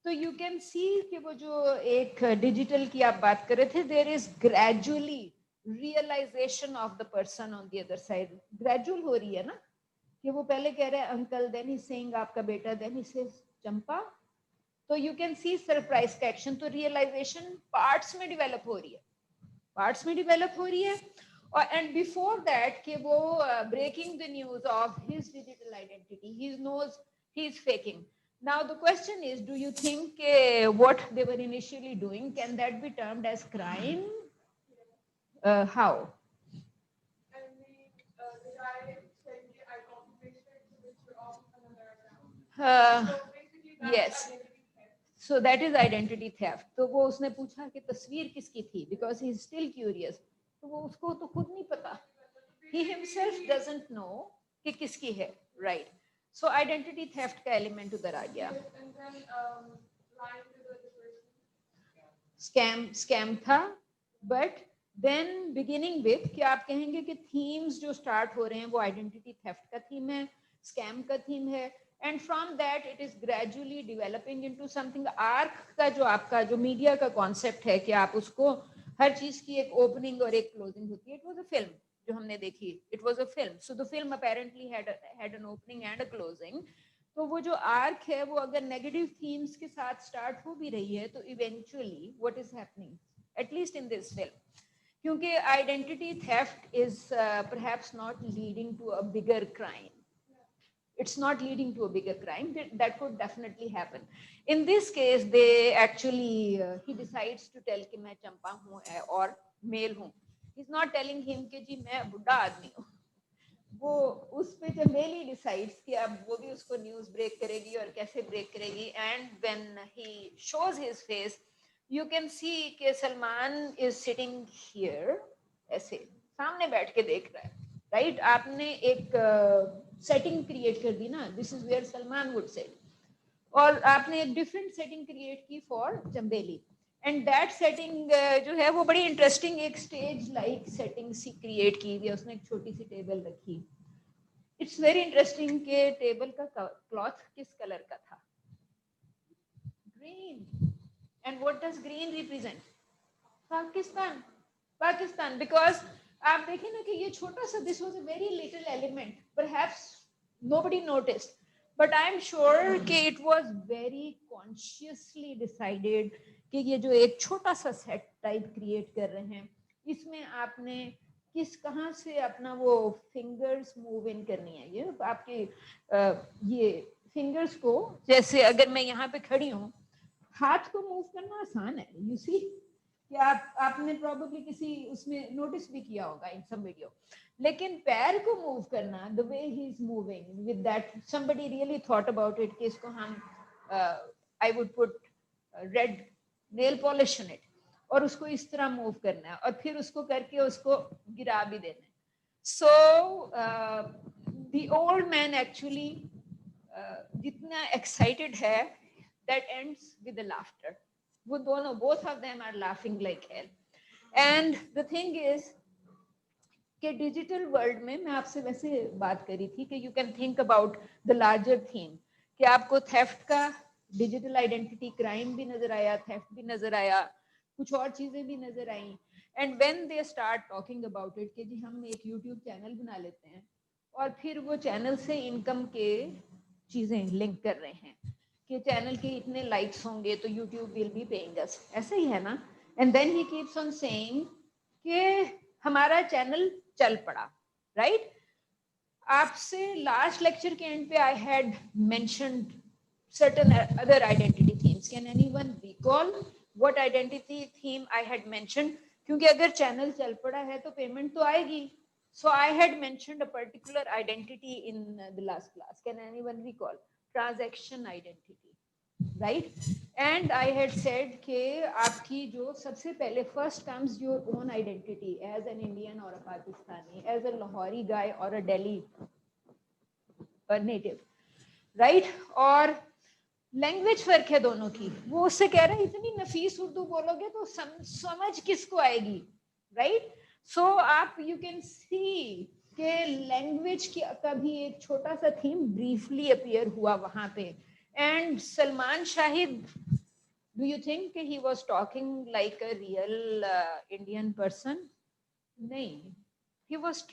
तो you can see कि वो जो एक डिजिटल की आप बात कर रहे थे, there is gradually realization of the person on the other side. Gradual हो रही है ना, कि वो पहले कह रहे हैं अंकल, then he saying आपका बेटा, then he says चंपा। तो यू कैन सी सरप्राइज का एक्शन, तो रियलाइजेशन पार्ट्स में डेवलप हो रही है, पार्ट्स में डेवलप हो रही है। और एंड बिफोर दैट कि वो breaking the news of his digital identity, he knows he is faking. Now the question is, do you think what they were initially doing can that be termed as crime? How? Yes. So that is identity theft. तो वो उसने पूछा कि तस्वीर किसकी थी, because he is still curious. तो वो उसको तो खुद नहीं पता, he himself doesn't know कि किसकी है, right? So identity theft का element उधर आ गया। Scam था, but then beginning with कि आप कहेंगे कि themes जो start हो रहे हैं वो identity theft का theme है, scam का theme है, and from that it is gradually developing into something arc का जो आपका जो मीडिया का कॉन्सेप्ट है कि आप उसको हर चीज की एक ओपनिंग और एक क्लोजिंग होती है। इट वाज अ फिल्म जो हमने देखी, it was a film, so the film apparently had an opening and a closing. तो वो जो आर्क है वो अगर नेगेटिव थीम्स के साथ स्टार्ट हो भी रही है तो eventually what is happening at least in this film, क्योंकि identity theft is perhaps not leading to a bigger crime, it's not leading to a bigger crime. That could definitely happen. In this case they actually he decides to tell कि मैं चंपा हूँ और mail हूँ। he's not telling him कि जी मैं बुढ़ा आदमी हूँ। वो उस पे जब मेल ही decides कि अब वो भी उसको न्यूज ब्रेक करेगी और कैसे ब्रेक करेगी, and when he shows his face you can see कि सलमान is sitting here, ऐसे सामने बैठ के देख रहा है, राइट? आपने एक सेटिंग क्रिएट कर दी ना, this is where Salman would sit, और आपने एक डिफरेंट सेटिंग क्रिएट की for Chambeli, and that setting जो है वो बड़ी इंटरेस्टिंग एक स्टेज लाइक सेटिंग सी क्रिएट की हुई है। उसने एक छोटी सी टेबल रखी, इट्स वेरी इंटरेस्टिंग के टेबल का क्लॉथ किस कलर का था? Green. And what does green represent? Pakistan, Pakistan, because आप देखें ना कि ये छोटा सा, this was a very little element, perhaps nobody noticed, but I am sure कि it was very consciously decided कि ये जो एक छोटा सा सेट टाइप क्रिएट कर रहे हैं, इसमें आपने किस कहाँ से अपना वो फिंगर्स मूव इन करनी है। ये आपके ये फिंगर्स को, जैसे अगर मैं यहाँ पे खड़ी हूँ, हाथ को मूव करना आसान है, यू सी कि आपने प्रोबेबली किसी उसमें नोटिस भी किया होगा इन सम वीडियो, लेकिन पैर को मूव करना, the way he is moving with that, somebody really thought about it कि इसको हम I would put red nail polish on it, और उसको इस तरह मूव करना है और फिर उसको करके उसको गिरा भी देना है। So the old man actually जितना एक्साइटेड है, that ends with the laughter. वो दोनों, both of them are laughing like hell. And the thing is कि डिजिटल वर्ल्ड में, मैं आपसे वैसे बात करी थी कि you can think about the larger theme, कि आपको थेफ्ट का डिजिटल आइडेंटिटी क्राइम भी नजर आया, थेफ्ट भी नजर आया, कुछ और चीजें भी नजर आई, and when they start talking about it कि जी हम एक यूट्यूब चैनल बना लेते हैं और फिर वो चैनल से इनकम के चीजें लिंक कर रहे हैं कि चैनल के इतने लाइक्स होंगे तो YouTube will be paying us, ऐसा ही है ना. And then he keeps on saying कि हमारा चैनल चल पड़ा, राइट. आपसे लास्ट लेक्चर के एंड पे I had mentioned certain other identity themes. Can anyone recall what identity theme I had mentioned? क्योंकि अगर चैनल चल पड़ा है तो पेमेंट तो आएगी. So I had mentioned a particular identity in the last class. Can anyone recall? Transaction identity, right? And I had said कि आपकी जो सबसे पहले first comes your own identity as an Indian or a Pakistani, as a Lahori guy or a Delhi native, right? और language फर्क है दोनों की. वो उससे कह रहा है इतनी नफीस उर्दू बोलोगे तो समझ किसको आएगी, राइट. सो आप यू कैन सी कि लैंग्वेज का भी एक छोटा सा थीम ब्रीफली अपीयर हुआ वहां पे. And Salman Shahid, do you think he was talking like a real Indian person? नहीं, ही वाज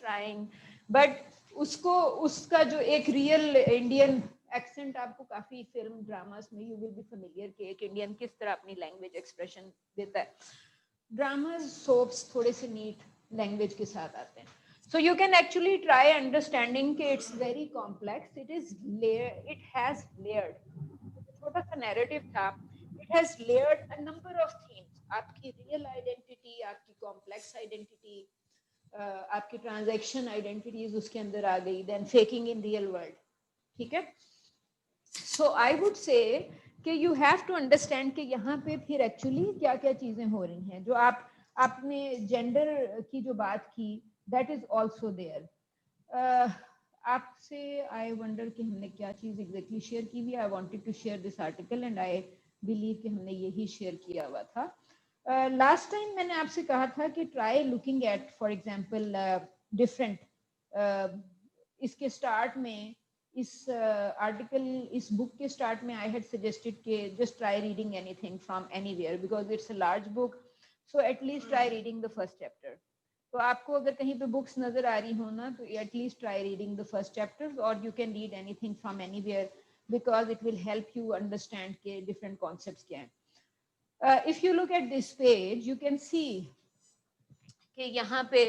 ट्राइंग बट उसका जो एक रियल इंडियन एक्सेंट आपको काफी फिल्म ड्रामास में यू विल बी फेमिलियर कि एक इंडियन किस तरह अपनी लैंग्वेज एक्सप्रेशन देता है. ड्रामास सोप्स थोड़े से नीट लैंग्वेज के साथ आते हैं. So you can actually try understanding कि it's very complex. It has layered. छोटा सा नैरेटिव था. It has layered a number of themes. आपकी रियल आइडेंटिटी, आपकी कॉम्प्लेक्स आइडेंटिटी, आपकी ट्रांजैक्शन आइडेंटिटीज उसके अंदर आ गई. Then faking in real world. ठीक है. सो आई वुड से कि यू हैव टू अंडरस्टैंड कि यहाँ पे फिर एक्चुअली क्या क्या चीजें हो रही हैं. जो आपने जेंडर की जो बात की, दैट इज ऑल्सो देयर. आपसे आई वंडर कि हमने क्या चीज एग्जैक्टली शेयर की हुई. I wanted to share this article and I believe कि हमने यही शेयर किया हुआ था. लास्ट टाइम मैंने आपसे कहा था कि try looking at for example different, इसके स्टार्ट में इस आर्टिकल, इस बुक के स्टार्ट में आई हैड सजेस्टेड कि just try reading anything from anywhere because it's a large book. So at least try reading the first chapter. तो आपको अगर कहीं पे बुक्स नजर आ रही हो ना तो at least try reading the first chapter और you can read anything from anywhere because it will help you understand के डिफरेंट कॉन्सेप्ट्स क्या हैं. If you look at this page you can see कि यहाँ पे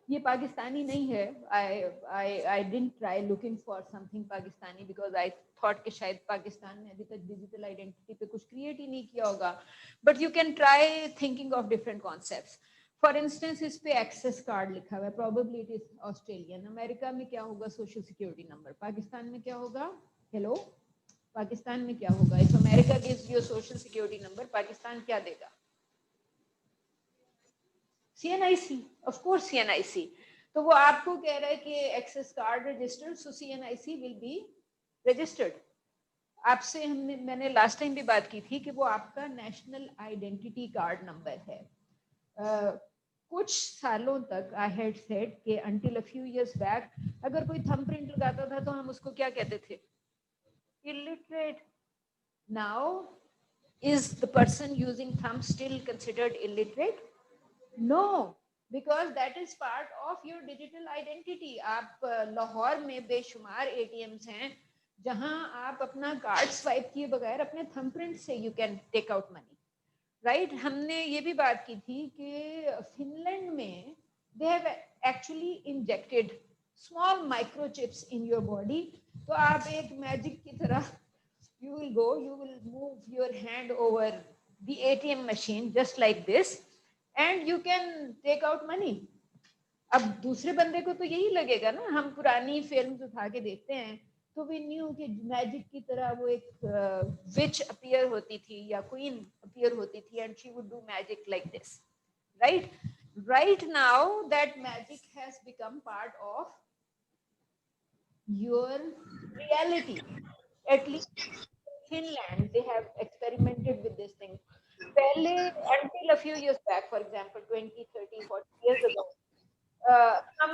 ये पाकिस्तानी नहीं है. I didn't try looking for something Pakistani because I thought कि शायद पाकिस्तान ने अभी तक डिजिटल आइडेंटिटी पे कुछ क्रिएट ही नहीं किया होगा. But you can try thinking of different concepts. For instance, इस पे एक्सेस कार्ड लिखा हुआ है. Probably it is Australian. America में क्या होगा? Social security number. पाकिस्तान में क्या होगा? हेलो, पाकिस्तान में क्या होगा? If America gives you a social security number, Pakistan क्या देगा? CNIC, of course CNIC. तो वो आपको कह रहा है कि access card registered, so CNIC will be registered. आपसे मैंने लास्ट टाइम भी बात की थी कि वो आपका नेशनल आइडेंटिटी कार्ड नंबर है. कुछ सालों तक आई हैड सेड कि until a few years back अगर कोई थंब प्रिंट लगाता था तो हम उसको क्या कहते थे? Illiterate. Now is the person using thumb still considered illiterate? No, because that is part of your digital identity. आप लाहौर में बेशुमार ATMs हैं जहां आप अपना कार्ड स्वाइप किए बगैर अपने थंबप्रिंट से you can take out money, right? हमने ये भी बात की थी कि फिनलैंड में they have actually injected small microchips in your body. तो आप एक मैजिक की तरह you will move your hand over the ATM machine just like this. And you can take out money. अब दूसरे बंदे को तो यही लगेगा ना. हम पुरानी फिल्म्स उठा के देखते हैं तो we knew कि मैजिक की तरह वो एक विच अपीयर होती थी या क्वीन अपीयर होती थी and she would do magic like this, right? Right now that magic has become part of your reality. At least in Finland they have experimented with this thing. पहले until a few years back, for example 20, 30, 40 years ago, हम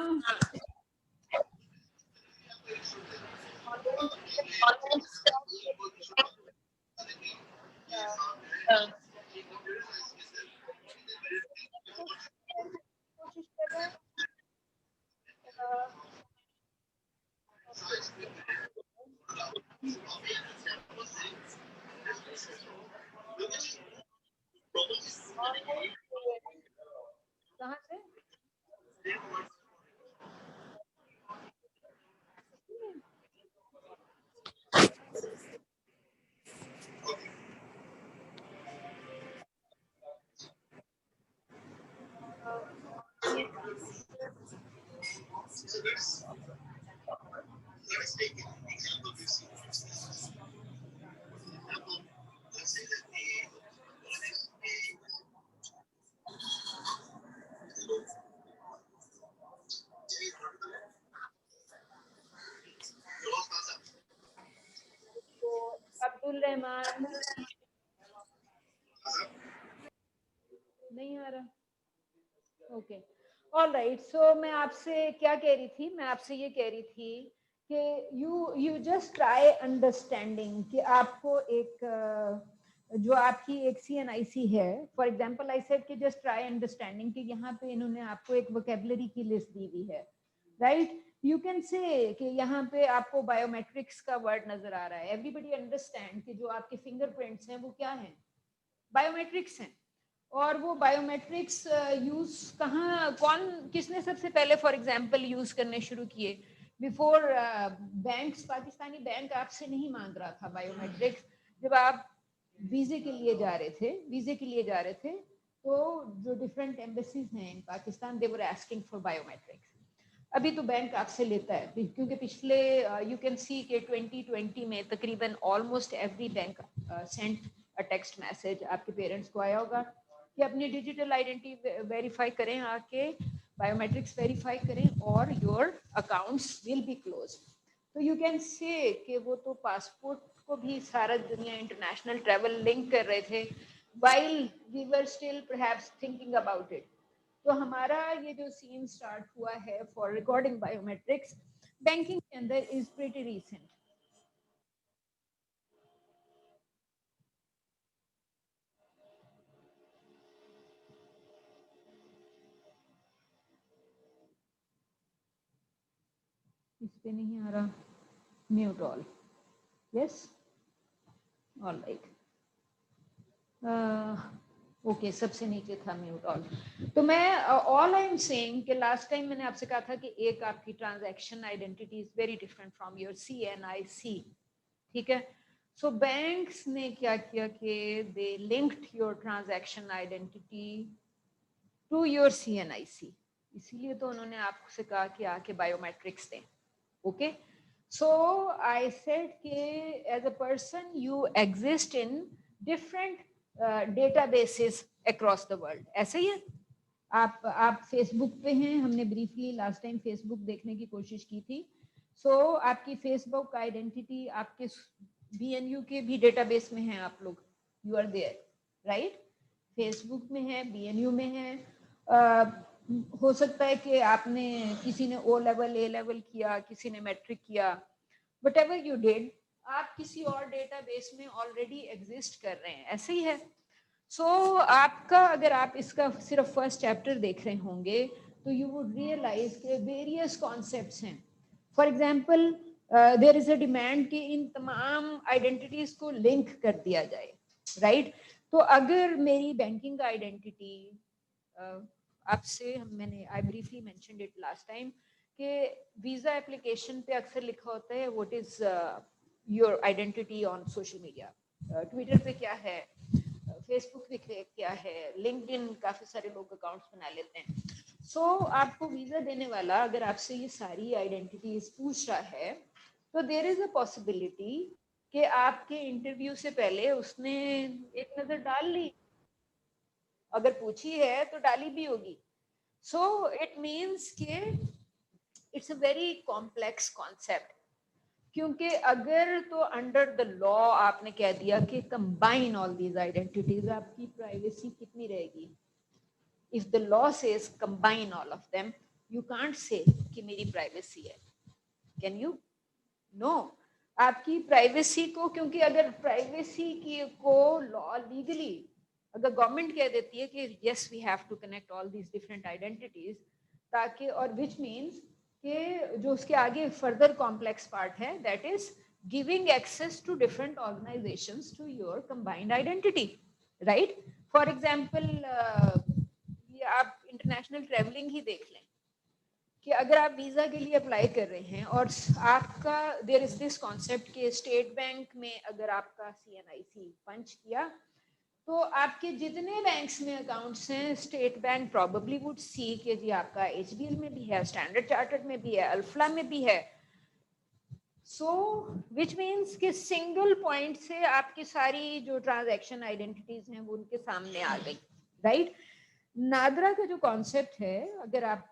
कोशिश कर रहे हैं अब्दुल रहमान नहीं आ रहा, okay all right. सो मैं आपसे क्या कह रही थी, मैं आपसे ये कह रही थी कि यू जस्ट ट्राई अंडरस्टैंडिंग कि आपको एक जो आपकी एक CNIC है, फॉर एग्जांपल आई सेड कि जस्ट ट्राई अंडरस्टैंडिंग कि यहाँ पे इन्होंने आपको एक वोकेबलरी की लिस्ट दी हुई है, राइट। यू कैन से कि यहाँ पे आपको बायोमेट्रिक्स का वर्ड नजर आ रहा है, एवरीबडी अंडरस्टैंड कि जो आपके फिंगरप्रिंट्स हैं वो क्या हैं, बायोमेट्रिक्स हैं। और वो बायोमेट्रिक्स यूज कहाँ, कौन, किसने सबसे पहले फॉर एग्जांपल यूज करने शुरू किए? बिफोर बैंक्स, पाकिस्तानी बैंक आपसे नहीं मांग रहा था बायोमेट्रिक्स। जब आप वीजे के लिए जा रहे थे तो जो डिफरेंट एम्बेसीज हैं इन पाकिस्तान, दे वर आस्किंग फॉर बायोमेट्रिक्स। अभी तो बैंक आपसे लेता है क्योंकि पिछले यू कैन सी के 2020 में तकरीबन almost every bank sent a text message आपके पेरेंट्स को आया होगा कि अपनी डिजिटल आइडेंटिटी वेरीफाई करें, आके बायोमेट्रिक्स वेरीफाई करें और your accounts will be close. तो यू कैन से कि वो तो पासपोर्ट को भी सारा दुनिया इंटरनेशनल ट्रैवल लिंक कर रहे थे while we were still perhaps thinking about it। तो हमारा ये जो सीन स्टार्ट हुआ है फॉर रिकॉर्डिंग बायोमेट्रिक्स बैंकिंग के अंदर इज प्रीटी रीसेंट। इस पे नहीं आ रहा, mute all, yes all right, okay सबसे नीचे था म्यूट ऑल। तो मैं ऑल आई एम सेइंग कि लास्ट टाइम मैंने आपसे कहा था कि एक आपकी transaction identity is very different from your CNIC, ठीक है। सो बैंक्स ने क्या किया कि they linked your transaction identity to your CNIC, इसीलिए तो उन्होंने आपसे कहा कि आके बायोमेट्रिक्स दें, ओके। सो आई सेड कि as a person you exist in different databases across the world, ऐसे ही है। आप फेसबुक पे हैं, हमने ब्रीफली लास्ट टाइम फेसबुक देखने की कोशिश की थी। सो आपकी फेसबुक आइडेंटिटी आपके BNU के भी डेटाबेस में है, आप लोग you are there, right. Facebook में है, BNU में है। हो सकता है कि आपने किसी ने O लेवल A लेवल किया, किसी ने मैट्रिक किया, वट एवर यू डिड, आप किसी और डेटाबेस में ऑलरेडी एग्जिस्ट कर रहे हैं, ऐसे ही है। सो आपका अगर आप इसका सिर्फ फर्स्ट चैप्टर देख रहे होंगे तो यू वुड रियलाइज के वेरियस कॉन्सेप्ट्स हैं। For example there is a demand कि इन तमाम आइडेंटिटीज को लिंक कर दिया जाए, राइट। तो अगर मेरी बैंकिंग आइडेंटिटी आपसे, मैंने I briefly mentioned it last time कि वीजा एप्लीकेशन पे अक्सर लिखा होता है what is your identity on social media, Twitter पे क्या है, फेसबुक पे क्या है, लिंक्डइन, काफी सारे लोग अकाउंट्स बना लेते हैं। सो आपको वीजा देने वाला अगर आपसे ये सारी आइडेंटिटीज पूछ रहा है तो देयर इज अ पॉसिबिलिटी कि आपके इंटरव्यू से पहले उसने एक नजर डाल ली, अगर पूछी है तो डाली भी होगी। सो इट मीन्स के it's a very complex concept, क्योंकि अगर तो अंडर द लॉ आपने कह दिया कि कंबाइन ऑल दीज आइडेंटिटीज, आपकी प्राइवेसी कितनी रहेगी? If the law says combine all of them, you can't say कि मेरी प्राइवेसी है, कैन यू? नो, आपकी प्राइवेसी को, क्योंकि अगर प्राइवेसी की को लॉ लीगली अगर गवर्नमेंट कह देती है कि yes we have to connect all these different identities, ताकि, और विच मीन्स कि जो उसके आगे फर्दर कॉम्प्लेक्स पार्ट है, that is giving access to different organisations to your combined identity, right. For example ये आप इंटरनेशनल ट्रैवलिंग ही देख लें कि अगर आप वीजा के लिए अप्लाई कर रहे हैं और आपका देयर इज दिस कॉन्सेप्ट कि स्टेट बैंक में अगर आपका CNIC पंच किया तो आपके जितने बैंक्स में अकाउंट्स हैं, state bank probably would see कि जी आपका HBL में भी है, स्टैंडर्ड चार्टर्ड में भी है, अल्फला में भी है। सो विच मीन्स कि सिंगल पॉइंट से आपकी सारी जो ट्रांजैक्शन आइडेंटिटीज हैं वो उनके सामने आ गई, राइट? नादरा का जो कॉन्सेप्ट है, अगर आप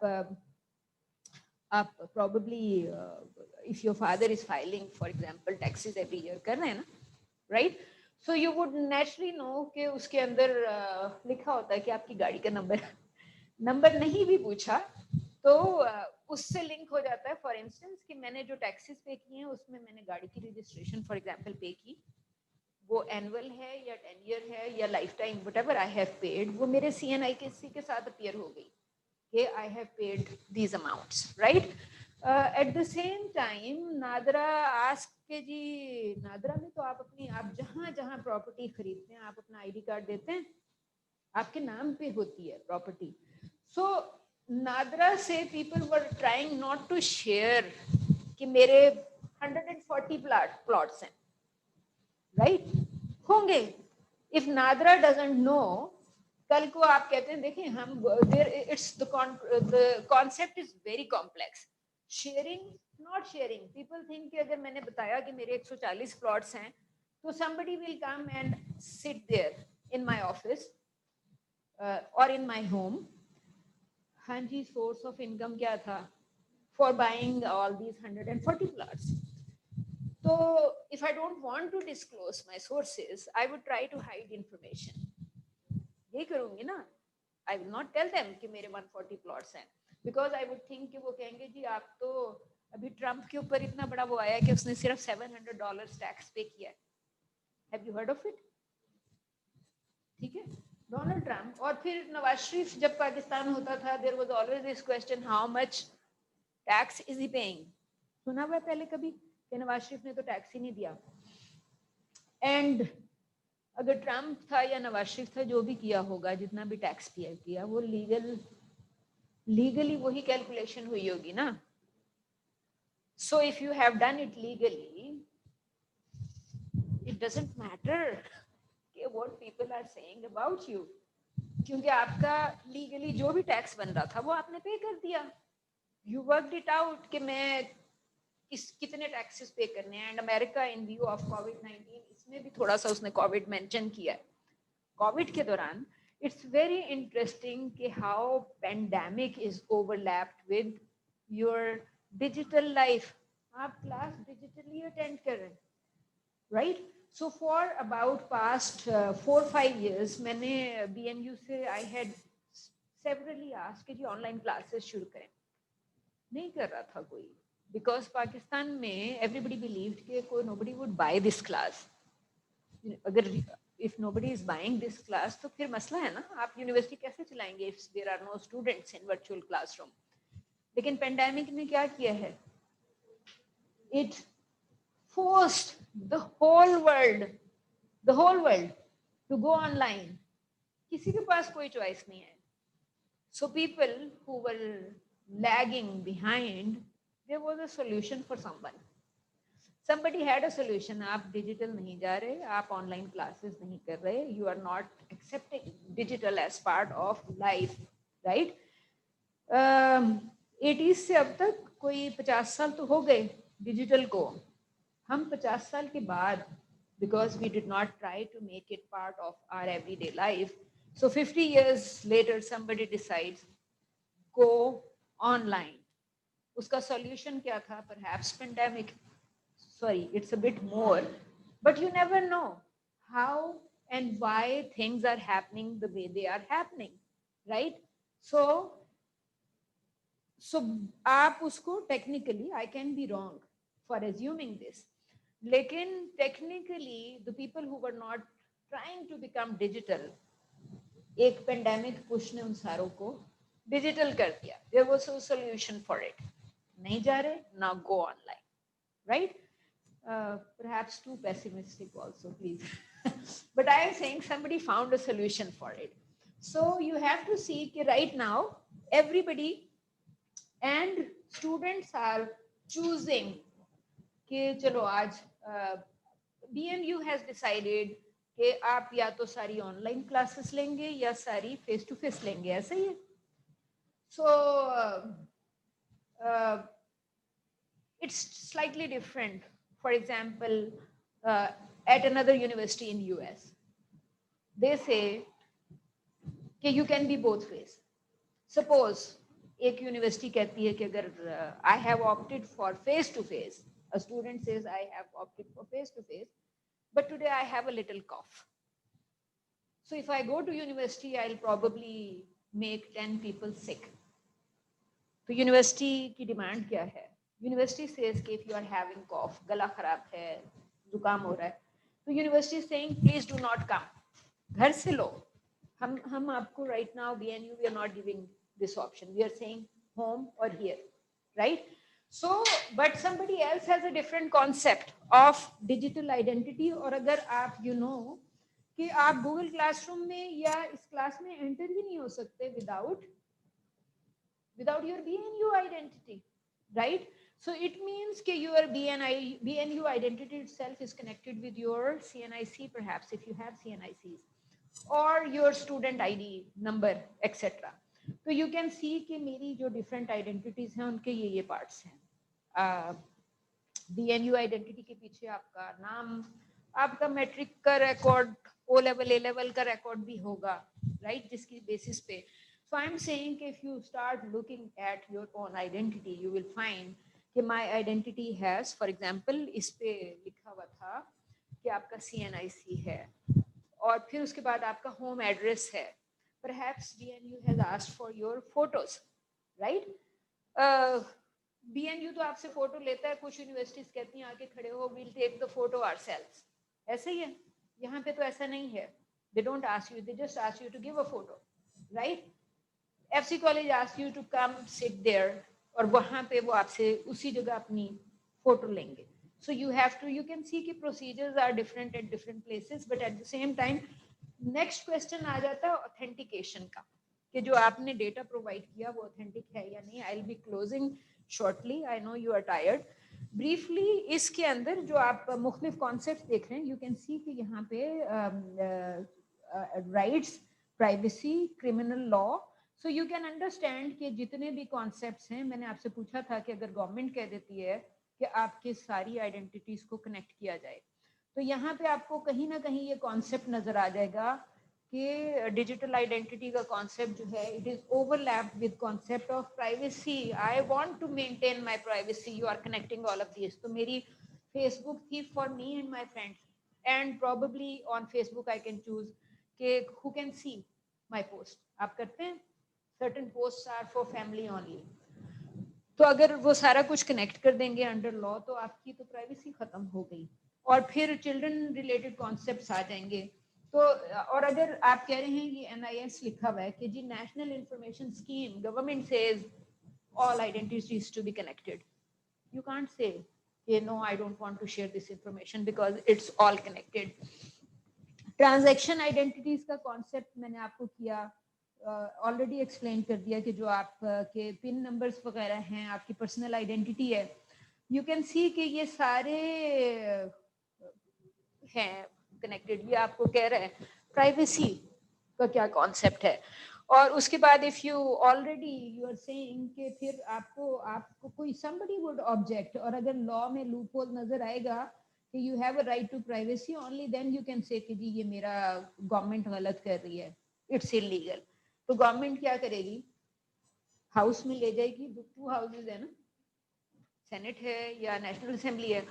probably if your father is filing for example taxes every year कर रहे हैं ना, right? So you would naturally know कि उसके अंदर लिखा होता है कि आपकी गाड़ी का नंबर नहीं भी पूछा तो उससे लिंक हो जाता है. फॉर इंस्टेंस कि मैंने जो टैक्सेस पे किए हैं उसमें मैंने गाड़ी की रजिस्ट्रेशन फॉर एग्जांपल पे की, वो एनुअल है या 10 ईयर है या life time whatever I have paid, वो मेरे CNIC के साथ अपीयर हो गई कि I have paid these amounts, right? At the same time NADRA ask के जी नादरा में तो आप जहाँ प्रॉपर्टी खरीदते हैं आप अपना ID कार्ड देते हैं, आपके नाम पे होती है प्रॉपर्टी. सो नादरा से people were trying not to share कि मेरे 140 प्लॉट्स हैं, राइट? होंगे. इफ नादरा डजंट नो, कल को आप कहते हैं देखें हम it's the concept is very complex. Sharing not sharing, people think कि अगर मैंने बताया कि मेरे 140 प्लॉट्स हैं तो somebody will come and sit there in my office or in my home. हाँ जी, सोर्स ऑफ इनकम क्या था for buying all these 140 plots? तो if I don't want to disclose my sources I would try to hide information. ये करूंगी ना, I will not tell them कि मेरे 140 plots हैं, बिकॉज आई वुड थिंक कि वो कहेंगे जी आप तो अभी ट्रम्प के ऊपर इतना बड़ा वो आया कि उसने सिर्फ $700 टैक्स पे किया है. Have you heard of it? ठीक है, डोनाल्ड ट्रम्प. और फिर नवाज शरीफ जब पाकिस्तान होता था there was always this question, how much tax is he paying? सुना हुआ पहले कभी कि नवाज शरीफ ने तो टैक्स ही नहीं दिया? एंड अगर ट्रम्प था या नवाज शरीफ था, जो भी किया होगा, जितना भी टैक्स पे किया, वो लीगली वही कैलकुलेशन हुई होगी ना. So if you have done it legally, it doesn't matter what people are saying about you, क्योंकि आपका लीगली जो भी टैक्स बन रहा था वो आपने पे कर दिया. You worked it out कि मैं कितने टैक्सेस पे करने हैं. And America in view of COVID-19, इसमें भी थोड़ा सा उसने कोविड मेंशन किया है. कोविड के दौरान इट्स वेरी इंटरेस्टिंग कि how pandemic is overlapped with your digital life. आप क्लास डिजिटली अटेंड कर रहे हैं, right? So for about past 4-5 years, मैंने BMU से I had severally asked कि जी ऑनलाइन क्लासेस शुरू करें. नहीं कर रहा था कोई, because पाकिस्तान में everybody believed कि कोई nobody would buy this class. अगर if nobody is buying this class तो फिर मसला है ना, आप यूनिवर्सिटी कैसे चलाएंगे if there are no students in virtual classroom? लेकिन पेंडेमिक ने क्या किया है? It forced the whole world to go online. किसी के पास कोई choice नहीं है. So people who were lagging behind, there was a solution for someone. Somebody had a solution. आप digital नहीं जा रहे, आप online classes नहीं कर रहे, you are not accepting digital as part of life, right? 80s से अब तक कोई 50 साल तो हो गए digital को. हम 50 साल के बाद, because we did not try to make it part of our everyday life, so 50 years later somebody decides go online. उसका solution क्या था? Perhaps pandemic. Sorry, it's a bit more, but you never know how and why things are happening the way they are happening, right? So आप उसको technically, I can be wrong for assuming this. लेकिन technically the people who were not trying to become digital, एक pandemic push ने उन सारों को digital कर दिया. There was a solution for it. नहीं जा रहे, now go online, right? Perhaps too pessimistic also, please. But I am saying somebody found a solution for it. So you have to see that right now everybody and students are choosing कि चलो आज BMU has decided कि आप या तो सारी online classes लेंगे या सारी फेस टू फेस लेंगे, ऐसा ही है. So it's slightly different. For example, at another university in US, they say कि you can be both ways. Suppose एक यूनिवर्सिटी कहती है कि अगर I have opted for face to face, a student says I have opted for face to face, but today I have a little cough. So if I go to university, I'll probably make 10 people sick. तो university की demand क्या है? University says कि if you are having cough, गला खराब है, जुकाम हो रहा है, तो university saying please do not come. घर से लो. हम आपको right now BNU we are not giving this option. We are saying home or here, right? So, but somebody else has a different concept of digital identity. और अगर आप you know कि आप Google Classroom में या इस class में enter ही नहीं हो सकते without your BNU identity, right? So it means that your BNU identity itself is connected with your CNIC, perhaps if you have CNICs, or your student ID number, etc. So you can see कि मेरी जो different identities हैं उनके ये parts हैं. BNU identity के पीछे आपका नाम, आपका मैट्रिक का record, O level, A level का record भी होगा, right? जिसकी basis पे. So I'm saying कि if you start looking at your own identity, you will find कि my identity has, for example, इस पे लिखा हुआ था कि आपका CNIC है, और फिर उसके बाद आपका home address है. Perhaps BNU has asked for your photos, right? BNU तो आपसे फोटो लेता है, कुछ यूनिवर्सिटीज कहती हैं आके खड़े हो, we'll take the photo ourselves. ऐसे ही है, यहाँ पे तो ऐसा नहीं है. They don't ask you, they just ask you to give a photo, right? FC College asks you to come sit there, और वहाँ पे वो आपसे उसी जगह अपनी फोटो लेंगे. So you have to, you can see कि procedures are different at different places, but at the same time, next question आ जाता है authentication का, कि जो आपने data provide किया वो authentic है या नहीं. I'll be closing shortly. I know you are tired. Briefly, इसके अंदर जो आप मुख्तलिफ concepts देख रहे हैं, you can see कि यहाँ पे rights, privacy, criminal law. So you can understand कि जितने भी concepts हैं, मैंने आपसे पूछा था कि अगर government कह देती है कि आपके सारी identities को connect किया जाए, तो यहाँ पे आपको कहीं ना कहीं ये concept नजर आ जाएगा कि digital identity का concept जो है, it is overlapped with concept of privacy. I want to maintain my privacy. You are connecting all of these. तो मेरी Facebook थी for me and my friends, and probably on Facebook I can choose कि who can see my post. आप करते हैं? Certain posts are for family only. तो अगर वो सारा कुछ connect कर देंगे under law, तो आपकी तो privacy खत्म हो गई, और फिर children related concepts आ जाएंगे. तो और अगर आप कह रहे हैं ये NIS लिखा हुआ है कि जी National Information Scheme, government says all identities to be connected. You can't say, no, I don't want to share this information because it's all connected. Transaction identities का concept मैंने आपको किया, already explain कर दिया कि जो आप के PIN numbers वगैरह हैं, आपकी personal identity है. You can see कि ये सारे हैं connected. ये आपको कह रहे हैं privacy का क्या concept है. और उसके बाद if you already you are saying कि फिर आपको कोई somebody would object, और अगर law में loophole नजर आएगा कि you have a right to privacy, only then you can say कि जी ये मेरा government गलत कर रही है, it's illegal. तो government क्या करेगी? House में ले जाएगी, 2 houses है ना, Senate है या National Assembly है.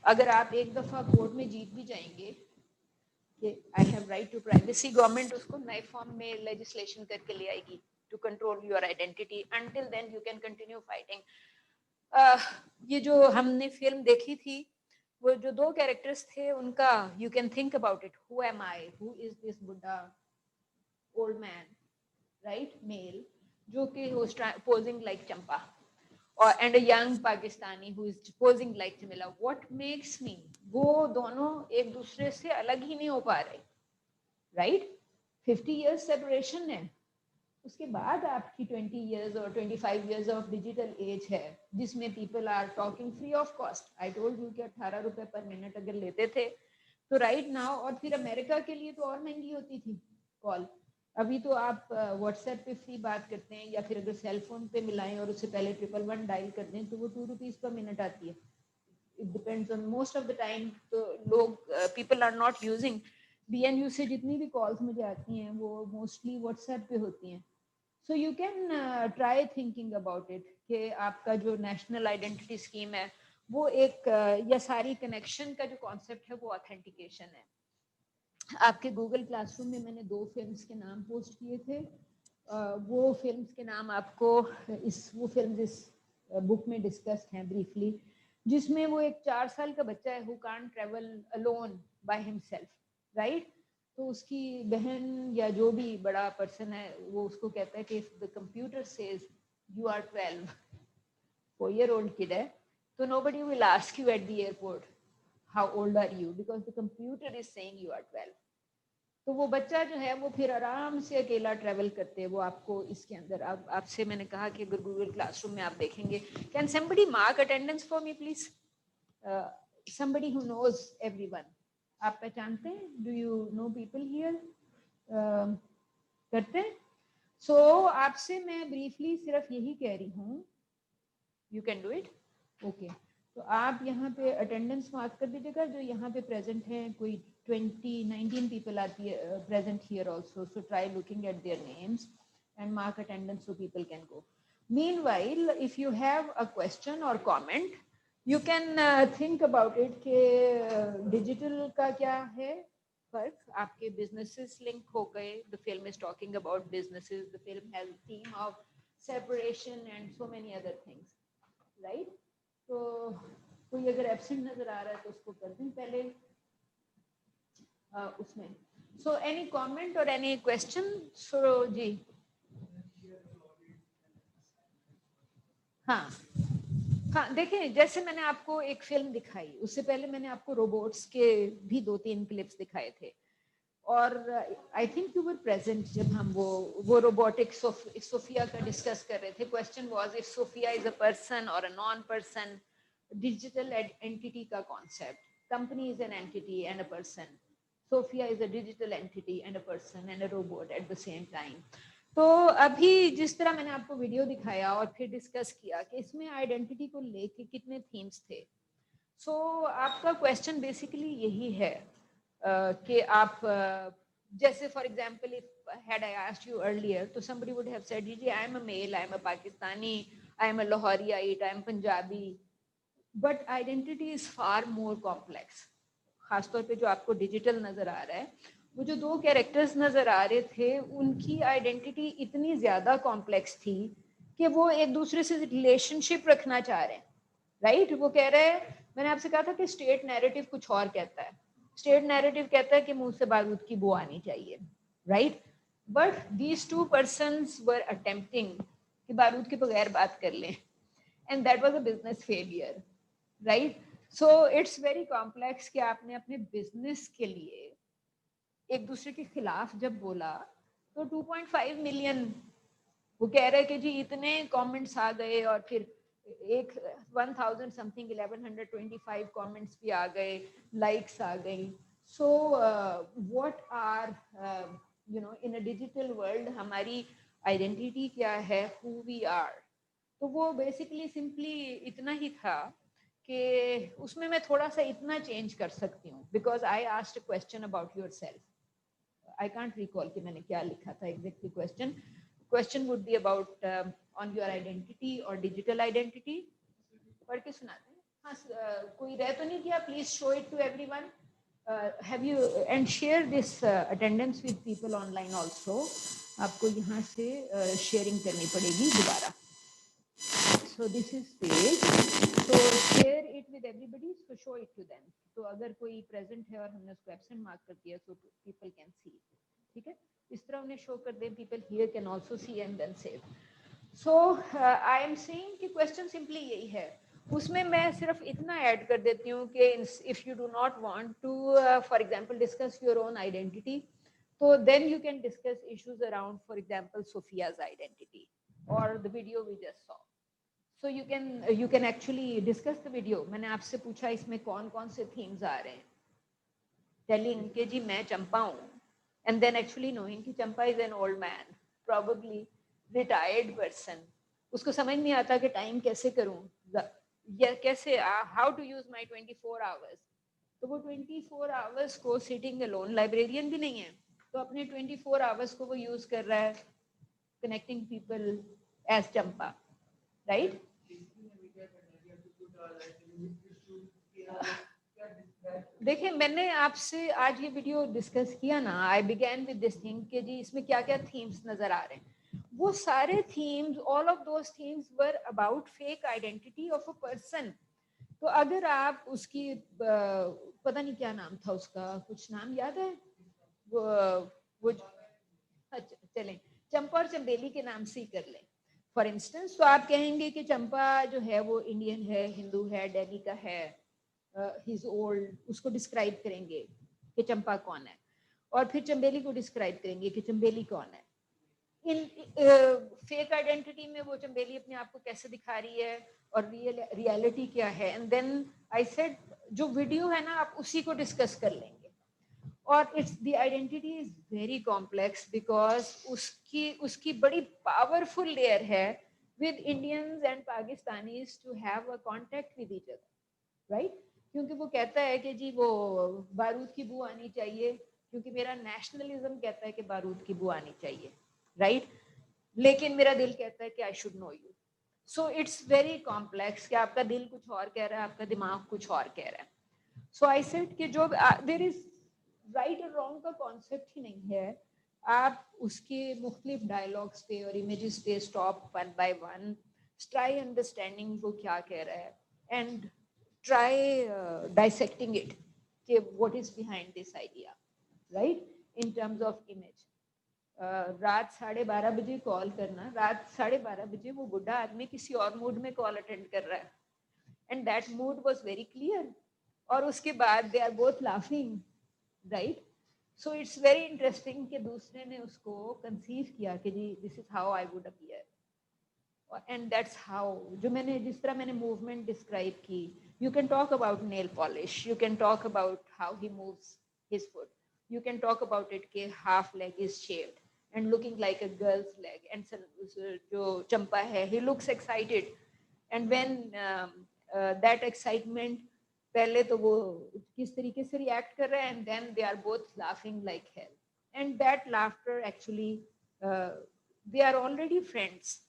अगर आप एक दफा कोर्ट में जीत भी जाएंगे कि I have right to privacy, government उसको नए फॉर्म में legislation करके ले आएगी to control your identity. Until then you can continue fighting. ये जो हमने फिल्म देखी थी, वो जो 2 कैरेक्टर्स थे उनका, you can think about it. Who am I? Who is this Buddha old man, right? Male, जो कि was posing like Champa, and a young Pakistani who is posing like Jamila. What makes me? वो दोनों एक दूसरे से अलग ही नहीं हो पा रहे, right? 50 years separation है. उसके बाद आपकी 20 years or 25 years of digital age है, जिसमें people are talking free of cost. I told you कि 18 रुपए per minute अगर लेते थे, तो right now, और फिर अमेरिका के लिए तो और महंगी होती थी कॉल. अभी तो आप व्हाट्सएप पे फ्री बात करते हैं या फिर अगर सेल फोन पे मिलाएं और उससे पहले 111 डायल कर दें तो वो 2 रुपीज पर मिनट आती है. It depends on most of the time. तो लोग people are not using BNU से जितनी भी कॉल्स मुझे आती हैं वो मोस्टली व्हाट्सएप पे होती हैं. So you can try thinking about it कि आपका जो नेशनल आइडेंटिटी स्कीम है वो एक या सारी कनेक्शन का जो कॉन्सेप्ट है वो ऑथेंटिकेशन है. आपके गूगल क्लासरूम में मैंने 2 फिल्म्स के नाम पोस्ट किए थे. वो फिल्म्स के नाम आपको वो फिल्म्स इस बुक में डिस्कस्ड हैं ब्रीफली, जिसमें वो एक 4 साल का बच्चा है who can't travel alone by himself, right. तो उसकी बहन या जो भी बड़ा पर्सन है वो उसको कहता है कि if the computer says you are 12, 4-year-old kid है, तो nobody will ask you at the airport how old are you because the computer is saying you are 12. तो वो बच्चा जो है वो फिर आराम से अकेला ट्रैवल करते हैं. वो आपको इसके अंदर आपसे मैंने कहा कि अगर गूगल क्लासरूम में आप देखेंगे, can somebody mark attendance for me please, somebody who knows everyone. आप पहचानते हैं? Do you know people here? करते हैं? सो आपसे मैं ब्रीफली सिर्फ यही कह रही हूँ, you can do it. Okay, तो आप यहाँ पे अटेंडेंस मार्क कर दीजिएगा जो यहाँ पे प्रेजेंट हैं. कोई 19 people are present here also, so try looking at their names and mark attendance so people can go. Meanwhile, if you have a question or comment, you can think about it कि digital का क्या है फर्क. आपके businesses link हो गए. The film is talking about businesses. The film has a theme of separation and so many other things, right? तो कोई अगर absent नजर आ रहा है तो उसको कर दें पहले उसमें. So any comment or any question? So जी हाँ देखें, जैसे मैंने आपको एक फिल्म दिखाई, उससे पहले मैंने आपको रोबोट्स के भी 2-3 क्लिप्स दिखाए थे. और I think you were present जब हम वो रोबोटिक सोफिया का डिस्कस कर रहे थे. Question was if Sophia is a person और a non person. Digital entity का concept. Company is an entity and a person. Sophia is a digital entity and a person and a robot at the same time. तो अभी जिस तरह मैंने आपको video दिखाया और फिर डिस्कस किया कि इसमें आइडेंटिटी को लेके कितने थीम्स थे. सो आपका क्वेश्चन बेसिकली यही है कि आप जैसे for example if had I asked you earlier तो somebody would have said जी I am a male, I am a Pakistani, I am a Lahorite, I am Punjabi. But identity is far more complex. खासतौर पे जो आपको डिजिटल नजर आ रहा है, वो जो 2 कैरेक्टर्स नजर आ रहे थे उनकी आइडेंटिटी इतनी ज्यादा कॉम्प्लेक्स थी कि वो एक दूसरे से रिलेशनशिप रखना चाह रहे हैं, राइट. वो कह रहे हैं, मैंने आपसे कहा था कि स्टेट नैरेटिव कुछ और कहता है. स्टेट नैरेटिव कहता है कि मुंह से बारूद की बू आनी चाहिए, right. But these 2 persons were attempting कि बारूद के बगैर बात कर लें, and that was a business failure, right. So it's very complex कि आपने अपने बिजनेस के लिए एक दूसरे के खिलाफ जब बोला तो 2.5 मिलियन वो कह रहे कि जी इतने कमेंट्स आ गए और फिर एक 1000 समथिंग 1125 कमेंट्स भी आ गए, लाइक्स आ गई. So what are you know in a digital world हमारी आइडेंटिटी क्या है, हु वी आर. तो वो बेसिकली सिंपली इतना ही था कि उसमें मैं थोड़ा सा इतना चेंज कर सकती हूँ because I asked a question about yourself. I can't recall कि मैंने क्या लिखा था exactly. Question would be about on your identity और डिजिटल आइडेंटिटी. पढ़ के सुनाते हैं. हाँ, कोई रह तो नहीं किया? Please show it to everyone. Have you and share this attendance with people online also. आपको यहाँ से शेयरिंग करनी पड़ेगी दोबारा. So this is page. So share it with everybody. So show it to them. तो अगर कोई present है और हमने उसको absent mark कर दिया, so people can see. ठीक है? इस तरह उन्हें show कर दें. People here can also see and then save. So I am saying कि question simply यही है. उसमें मैं सिर्फ इतना ऐड कर देती हूँ कि if you do not want to, for example, discuss your own identity, so then you can discuss issues around, for example, Sophia's identity or the video we just saw. So you can actually discuss the video. मैंने आपसे पूछा इसमें कौन कौन से themes आ रहे हैं. Telling कि जी मैं चंपा हूँ and then actually knowing कि चंपा is an old man, probably retired person. उसको समझ नहीं आता कि टाइम कैसे करूं या कैसे how to use my 24 hours. तो वो 24 hours को sitting alone, librarian भी नहीं है, तो अपने 24 hours को वो use कर रहा है connecting people as चंपा, right? देखिए मैंने आपसे आज ये वीडियो डिस्कस किया ना, आई बिगैन विद दिस थिंग कि जी इसमें क्या क्या थीम्स नजर आ रहे हैं. वो सारे themes, all of those themes were about fake identity of a person. तो अगर आप उसकी पता नहीं क्या नाम था उसका, कुछ नाम याद है वो अच्छा चलें चंपा और चंबेली के नाम से ही कर लें फॉर इंस्टेंस. तो आप कहेंगे कि चंपा जो है वो इंडियन है, हिंदू है, दिल्ली का है, ही इज ओल्ड, उसको डिस्क्राइब करेंगे कि चंपा कौन है, और फिर चंबेली को डिस्क्राइब करेंगे कि चंबेली कौन है. इन फेक आइडेंटिटी में वो चंबेली अपने आप को कैसे दिखा रही है और रियलिटी क्या है. एंड देन आई सेड जो वीडियो है ना आप उसी को डिस्कस कर लेंगे. और it's the identity is very complex because उसकी बड़ी पावरफुल लेयर है with Indians and Pakistanis to have a contact with each other, right. क्योंकि वो कहता है कि जी वो बारूद की बू आनी चाहिए, क्योंकि मेरा नेशनलिज्म कहता है कि बारूद की बू आनी चाहिए, राइट. लेकिन मेरा दिल कहता है कि I should know you. So it's very complex कि आपका दिल कुछ और कह रहा है, आपका दिमाग कुछ और कह रहा है. सो आई सेड कि जो देयर इज राइट और रॉन्ग का कॉन्सेप्ट ही नहीं है. आप उसके मुख्तलिफ डायलॉग्स पे और इमेजेस पे stop one by one, try understanding वो क्या कह रहा है, and try dissecting it, what is behind this idea, right, in terms of image. रात 12:30 बजे कॉल करना, रात 12:30 बजे वो बुढ़ा आदमी किसी और मूड में कॉल अटेंड कर रहा है, and that mood was very clear, और उसके बाद they are both laughing, right. So it's very interesting कि दूसरे ने उसको conceive किया कि जी this is how I would appear, and that's how जो मैंने जिस तरह मैंने movement describe की. You can talk about nail polish, you can talk about how he moves his foot, you can talk about it कि half leg is shaved and looking like a girl's leg, and जो चंपा है he looks excited, and when that excitement पहले तो वो किस तरीके से react कर रहा है, and then they are both laughing like hell, and that laughter actually they are already friends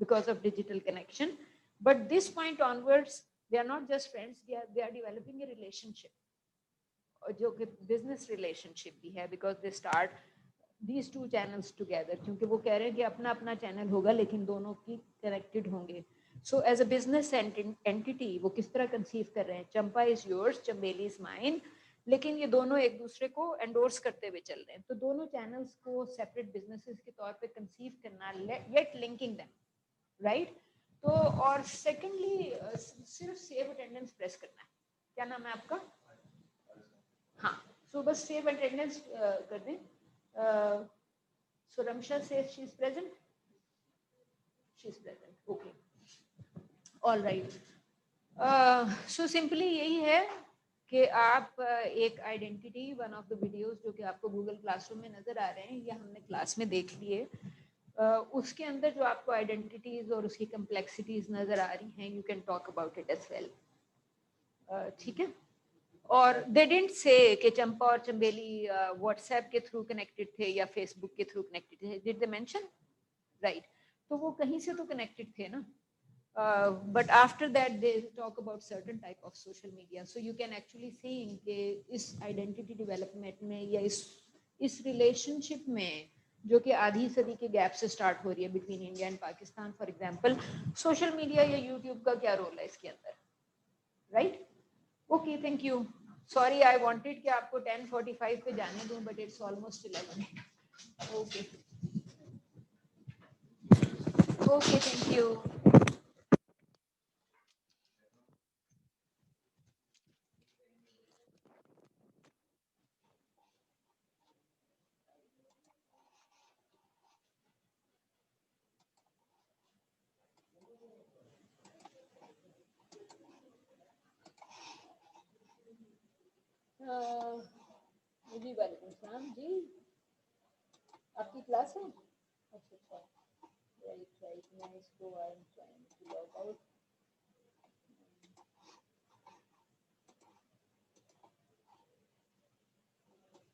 because of digital connection, but this point onwards they are not just friends, they are developing a relationship, जो कि business relationship भी है, because they start these two channels together, क्योंकि वो कह रहे हैं कि अपना अपना channel होगा लेकिन दोनों की connected होंगे. So as a business entity वो किस तरह conceive कर रहे हैं, चंपा is yours, चंबेली is mine, लेकिन ये दोनों एक दूसरे को endorse करते हुए चल रहे हैं. तो दोनों channels को separate businesses के तौर पे conceive करना, yet linking them, right. तो और सेकेंडली सिर्फ सेव अटेंडेंस प्रेस करना है. क्या नाम है आपका? हाँ, सो बस सेव अटेंडेंस कर दें. So Ramsha says she is present, she is present, okay, all right. So simply यही है कि आप एक identity, one of the videos जो कि आपको गूगल क्लासरूम में नजर आ रहे हैं या हमने क्लास में देख लिए, उसके अंदर जो आपको आइडेंटिटीज और उसकी कम्प्लेक्सिटीज नजर आ रही हैं, you can talk about it as well, ठीक है. और दे डिडंट से कि चंपा और चंबेली व्हाट्सएप के थ्रू कनेक्टेड थे या फेसबुक के थ्रू कनेक्टेड थे, डिड दे मेंशन, राइट. तो वो कहीं से तो कनेक्टेड थे ना, but after that they talk about certain type of social media. So you can actually see कि इस आइडेंटिटी डेवलपमेंट में या इस रिलेशनशिप में जो कि आधी सदी के गैप से स्टार्ट हो रही है between India and Pakistan, for example social media या यूट्यूब का क्या रोल है इसके अंदर, right. Okay, thank you. Sorry I wanted कि आपको 10:45 पे जाने दूं, but it's almost 11. Okay okay, thank you. जी वालेकुम सलाम जी. आपकी क्लास है? अच्छा, राइट, मैं इसको I am trying to log out.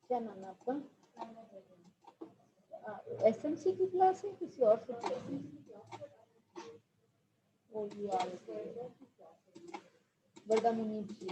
क्या नाम है आपका? एसएमसी की क्लास है किसी और से क्लास है? ओ ये वर्दा मुनीब जी।